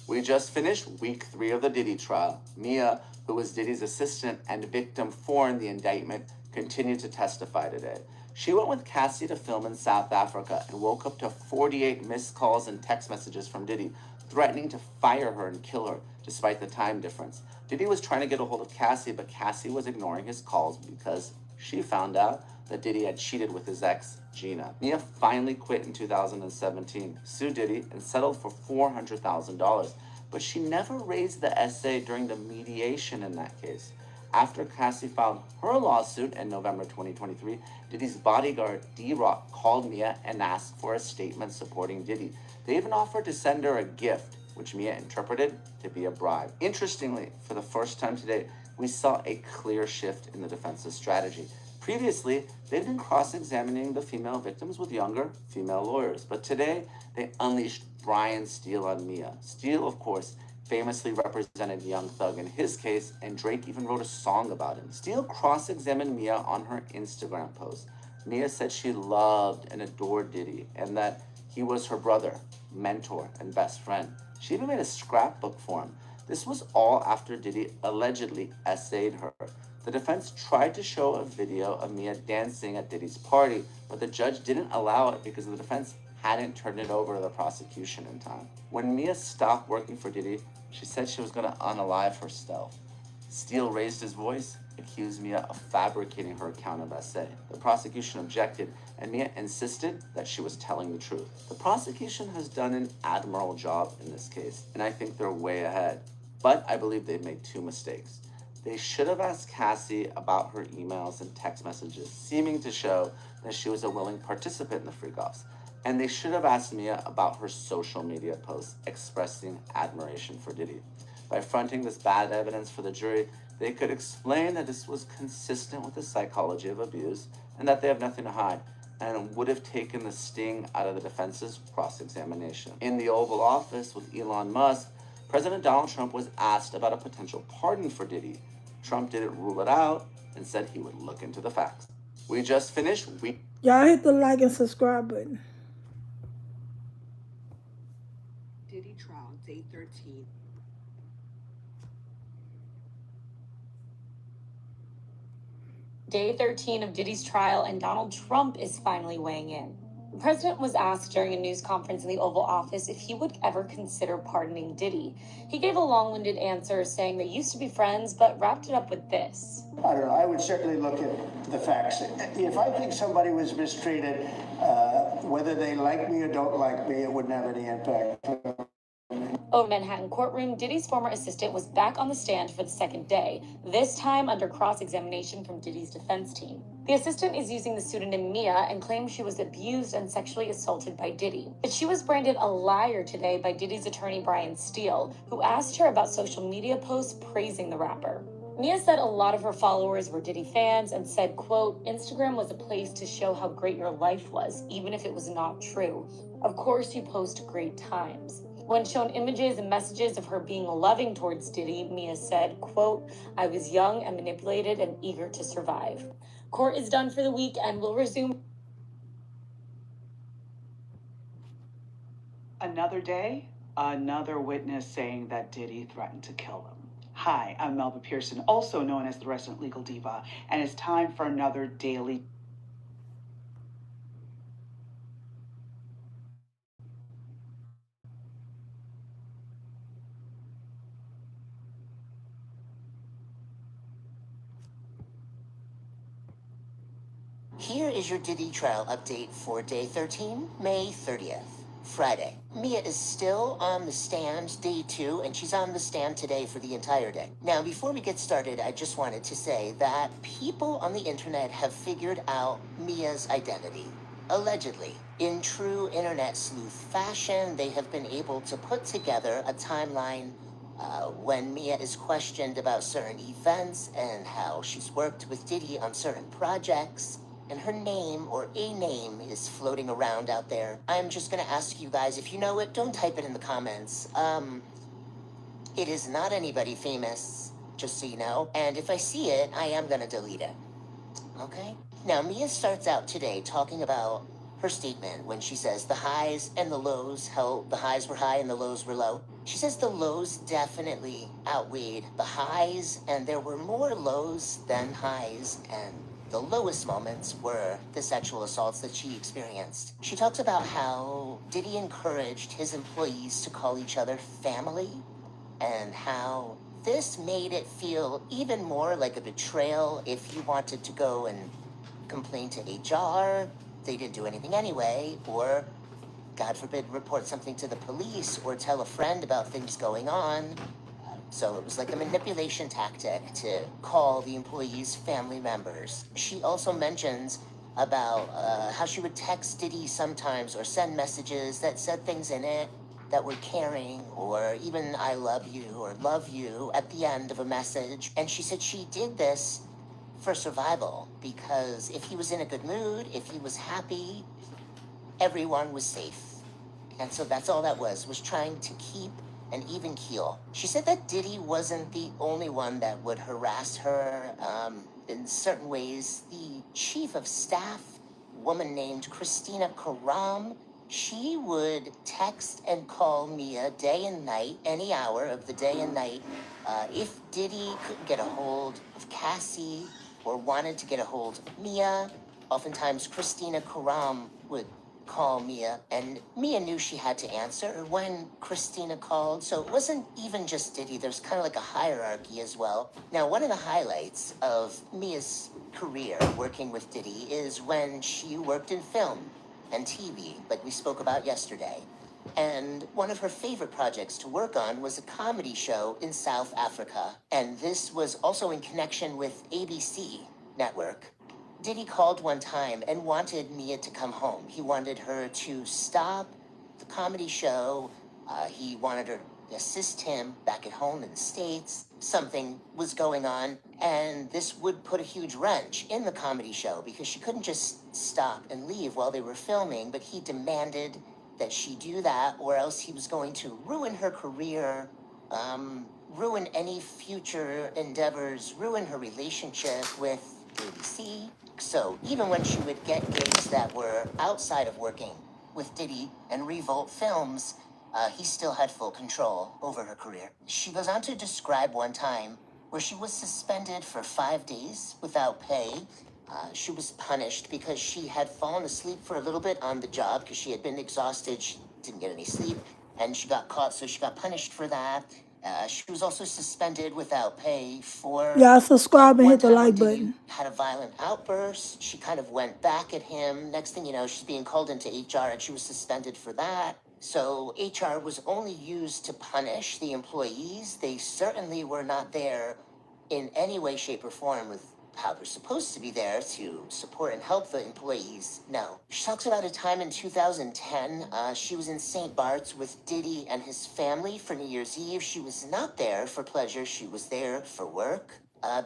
We just finished week 3 of the Diddy trial. Mia, who was Diddy's assistant and victim 4 in the indictment, continued to testify today. She went with Cassie to film in South Africa and woke up to 48 missed calls and text messages from Diddy, threatening to fire her and kill her, despite the time difference. Diddy was trying to get a hold of Cassie, but Cassie was ignoring his calls because she found out that Diddy had cheated with his ex, Gina. Mia finally quit in 2017, sued Diddy, and settled for $400,000. But she never raised the essay during the mediation in that case. After Cassie filed her lawsuit in November 2023, Diddy's bodyguard, D-Rock, called Mia and asked for a statement supporting Diddy. They even offered to send her a gift, which Mia interpreted to be a bribe. Interestingly, for the first time today, we saw a clear shift in the defense's strategy. Previously, they've been cross-examining the female victims with younger female lawyers, but today they unleashed Brian Steele on Mia. Steele, of course, famously represented Young Thug in his case, and Drake even wrote a song about him. Steele cross-examined Mia on her Instagram post. Mia said she loved and adored Diddy, and that he was her brother, mentor, and best friend. She even made a scrapbook for him. This was all after Diddy allegedly essayed her. The defense tried to show a video of Mia dancing at Diddy's party, but the judge didn't allow it because the defense hadn't turned it over to the prosecution in time. When Mia stopped working for Diddy, she said she was going to unalive herself. Steele raised his voice, accused Mia of fabricating her account of essay. The prosecution objected, and Mia insisted that she was telling the truth. The prosecution has done an admirable job in this case, and I think they're way ahead. But I believe they've made 2 mistakes. They should have asked Cassie about her emails and text messages, seeming to show that she was a willing participant in the freak-offs. And they should have asked Mia about her social media posts expressing admiration for Diddy. By fronting this bad evidence for the jury, they could explain that this was consistent with the psychology of abuse and that they have nothing to hide, and would have taken the sting out of the defense's cross-examination. In the Oval Office with Elon Musk, President Donald Trump was asked about a potential pardon for Diddy. Trump didn't rule it out and said he would look into the facts. We just finished Y'all hit the like and subscribe button. Diddy trial, day 13. Day 13 of Diddy's trial, and Donald Trump is finally weighing in. The president was asked during a news conference in the Oval Office if he would ever consider pardoning Diddy. He gave a long-winded answer saying they used to be friends, but wrapped it up with this. I don't know. I would certainly look at the facts. If I think somebody was mistreated, whether they like me or don't like me, it wouldn't have any impact. Over Manhattan courtroom, Diddy's former assistant was back on the stand for the second day, this time under cross-examination from Diddy's defense team. The assistant is using the pseudonym Mia and claims she was abused and sexually assaulted by Diddy. But she was branded a liar today by Diddy's attorney Brian Steele, who asked her about social media posts praising the rapper. Mia said a lot of her followers were Diddy fans and said, quote, Instagram was a place to show how great your life was, even if it was not true. Of course you post great times. When shown images and messages of her being loving towards Diddy, Mia said, quote, I was young and manipulated and eager to survive. Court is done for the week and will resume. Another day, another witness saying that Diddy threatened to kill them. Hi, I'm Melba Pearson, also known as the resident legal diva, and it's time for another daily Here is your Diddy trial update for day 13, May 30th, Friday. Mia is still on the stand day 2, and she's on the stand today for the entire day. Now, before we get started, I just wanted to say that people on the internet have figured out Mia's identity. Allegedly. In true internet sleuth fashion, they have been able to put together a timeline when Mia is questioned about certain events and how she's worked with Diddy on certain projects, and her name or a name is floating around out there. I'm just gonna ask you guys, if you know it, don't type it in the comments. It is not anybody famous, just so you know, and if I see it, I am gonna delete it. Okay? Now, Mia starts out today talking about her statement when she says the highs and the lows, how the highs were high and the lows were low. She says the lows definitely outweighed the highs, and there were more lows than highs, and the lowest moments were the sexual assaults that she experienced. She talks about how Diddy encouraged his employees to call each other family, and how this made it feel even more like a betrayal if you wanted to go and complain to HR. They didn't do anything anyway, or, God forbid, report something to the police or tell a friend about things going on. So it was like a manipulation tactic to call the employees family members. She also mentions about how she would text Diddy sometimes or send messages that said things in it that were caring, or even I love you or love you at the end of a message. And she said she did this for survival, because if he was in a good mood, if he was happy, everyone was safe. And so that's all that was trying to keep an even keel. She said that Diddy wasn't the only one that would harass her. In certain ways, the chief of staff, woman named Christina Karam, she would text and call Mia day and night, any hour of the day and night. If Diddy couldn't get a hold of Cassie or wanted to get a hold of Mia, oftentimes Christina Karam would call Mia, and Mia knew she had to answer when Christina called, so it wasn't even just Diddy. There's kind of like a hierarchy as well. Now, one of the highlights of Mia's career working with Diddy is when she worked in film and TV, like we spoke about yesterday. And one of her favorite projects to work on was a comedy show in South Africa. And this was also in connection with ABC Network. Diddy called one time and wanted Mia to come home. He wanted her to stop the comedy show. He wanted her to assist him back at home in the States. Something was going on, and this would put a huge wrench in the comedy show because she couldn't just stop and leave while they were filming, but he demanded that she do that, or else he was going to ruin her career, ruin any future endeavors, ruin her relationship with ABC. So even when she would get gigs that were outside of working with Diddy and Revolt Films, he still had full control over her career. She goes on to describe one time where she was suspended for 5 days without pay. She was punished because she had fallen asleep for a little bit on the job because she had been exhausted. She didn't get any sleep, and she got caught, so she got punished for that. She was also suspended without pay for... Y'all subscribe and hit the one time like when Diddy button. had a violent outburst. She kind of went back at him. Next thing you know, she's being called into HR, and she was suspended for that. So HR was only used to punish the employees. They certainly were not there in any way, shape, or form with how they're supposed to be there to support and help the employees. No. She talks about a time in 2010. She was in St. Bart's with Diddy and his family for New Year's Eve. She was not there for pleasure. She was there for work.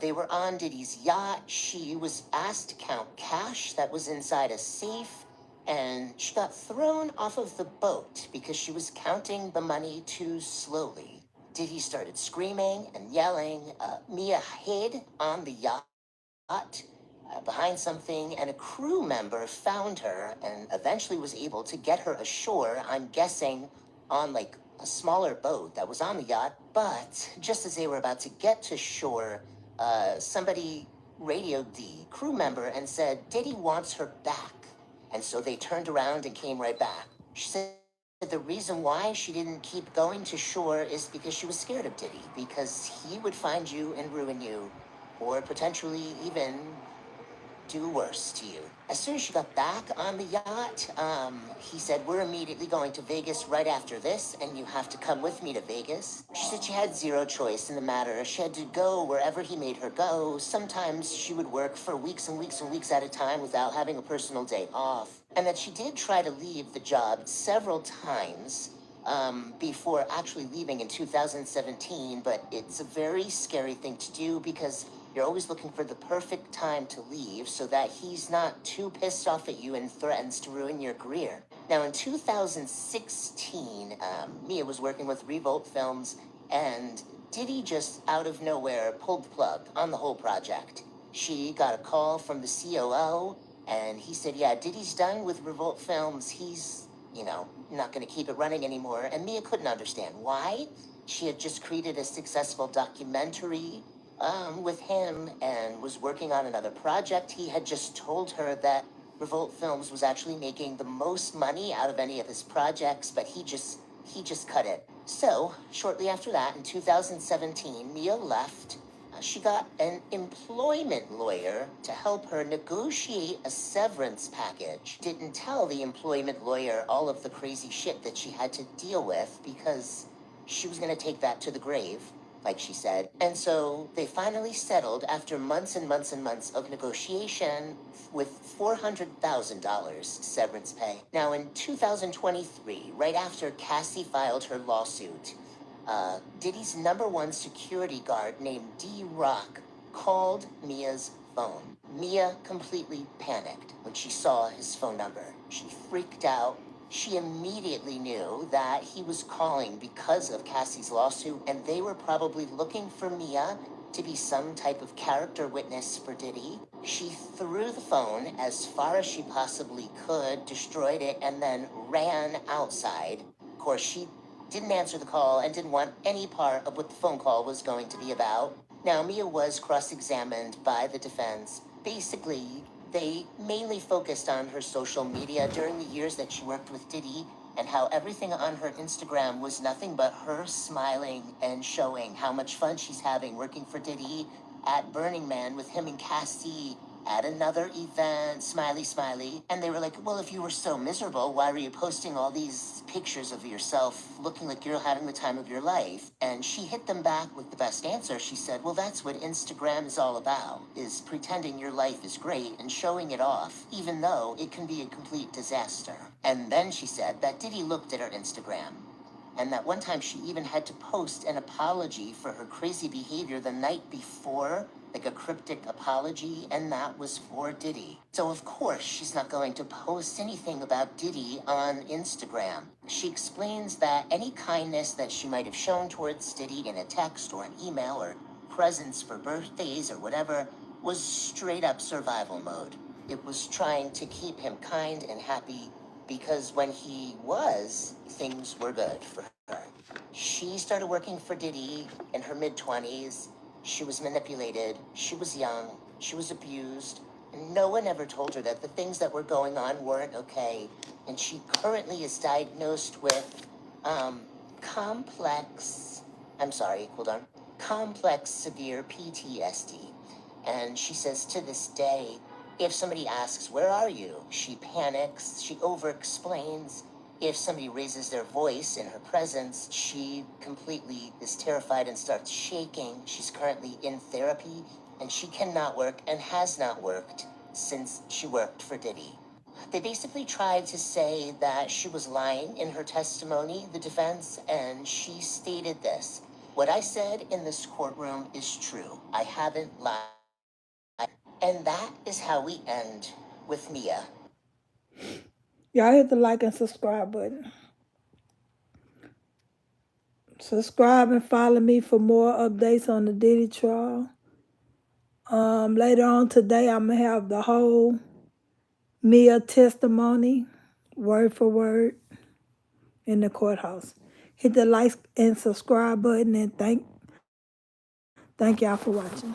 They were on Diddy's yacht. She was asked to count cash that was inside a safe, and she got thrown off of the boat because she was counting the money too slowly. Diddy started screaming and yelling. Mia hid on the yacht behind something, and a crew member found her and eventually was able to get her ashore, I'm guessing on like a smaller boat that was on the yacht. But just as they were about to get to shore, somebody radioed the crew member and said Diddy wants her back. And so they turned around and came right back. She said the reason why she didn't keep going to shore is because she was scared of Diddy, because he would find you and ruin you, or potentially even do worse to you. As soon as she got back on the yacht, he said, we're immediately going to Vegas right after this, and you have to come with me to Vegas. She said she had zero choice in the matter. She had to go wherever he made her go. Sometimes she would work for weeks and weeks and weeks at a time without having a personal day off. And that she did try to leave the job several times before actually leaving in 2017, but it's a very scary thing to do because you're always looking for the perfect time to leave so that he's not too pissed off at you and threatens to ruin your career. Now, in 2016, Mia was working with Revolt Films, and Diddy just out of nowhere pulled the plug on the whole project. She got a call from the COO, and he said, yeah, Diddy's done with Revolt Films. He's, not going to keep it running anymore. And Mia couldn't understand why. She had just created a successful documentary with him and was working on another project. He had just told her that Revolt Films was actually making the most money out of any of his projects, but he just cut it. So, shortly after that, in 2017, Mia left. She got an employment lawyer to help her negotiate a severance package. Didn't tell the employment lawyer all of the crazy shit that she had to deal with because she was going to take that to the grave, like she said. And so they finally settled after months and months and months of negotiation with $400,000 severance pay. Now, in 2023, right after Cassie filed her lawsuit, Diddy's #1 security guard named D-Rock called Mia's phone. Mia completely panicked when she saw his phone number. She freaked out. She immediately knew that he was calling because of Cassie's lawsuit, and they were probably looking for Mia to be some type of character witness for Diddy. She threw the phone as far as she possibly could, destroyed it, and then ran outside. Of course, she didn't answer the call and didn't want any part of what the phone call was going to be about. Now, Mia was cross-examined by the defense. Basically, they mainly focused on her social media during the years that she worked with Diddy and how everything on her Instagram was nothing but her smiling and showing how much fun she's having working for Diddy at Burning Man with him and Cassie, at another event, smiley, smiley. And they were like, well, if you were so miserable, why were you posting all these pictures of yourself looking like you're having the time of your life? And she hit them back with the best answer. She said, well, that's what Instagram is all about, is pretending your life is great and showing it off, even though it can be a complete disaster. And then she said that Diddy looked at her Instagram, and that one time she even had to post an apology for her crazy behavior the night before, like a cryptic apology, and that was for Diddy. So of course she's not going to post anything about Diddy on Instagram. She explains that any kindness that she might have shown towards Diddy in a text or an email or presents for birthdays or whatever was straight up survival mode. It was trying to keep him kind and happy because when he was, things were good for her. She started working for Diddy in her mid-20s. She was manipulated, she was young, she was abused, and no one ever told her that the things that were going on weren't okay. And she currently is diagnosed with complex severe PTSD. And she says to this day, if somebody asks, where are you? She panics, she over-explains. If somebody raises their voice in her presence, she completely is terrified and starts shaking. She's currently in therapy, and she cannot work and has not worked since she worked for Diddy. They basically tried to say that she was lying in her testimony, the defense, and she stated this: what I said in this courtroom is true. I haven't lied. And that is how we end with Mia. Y'all hit the like and subscribe button. Subscribe and follow me for more updates on the Diddy trial. Later on today, I'm going to have the whole Mia testimony, word for word, in the courthouse. Hit the like and subscribe button, and thank y'all for watching.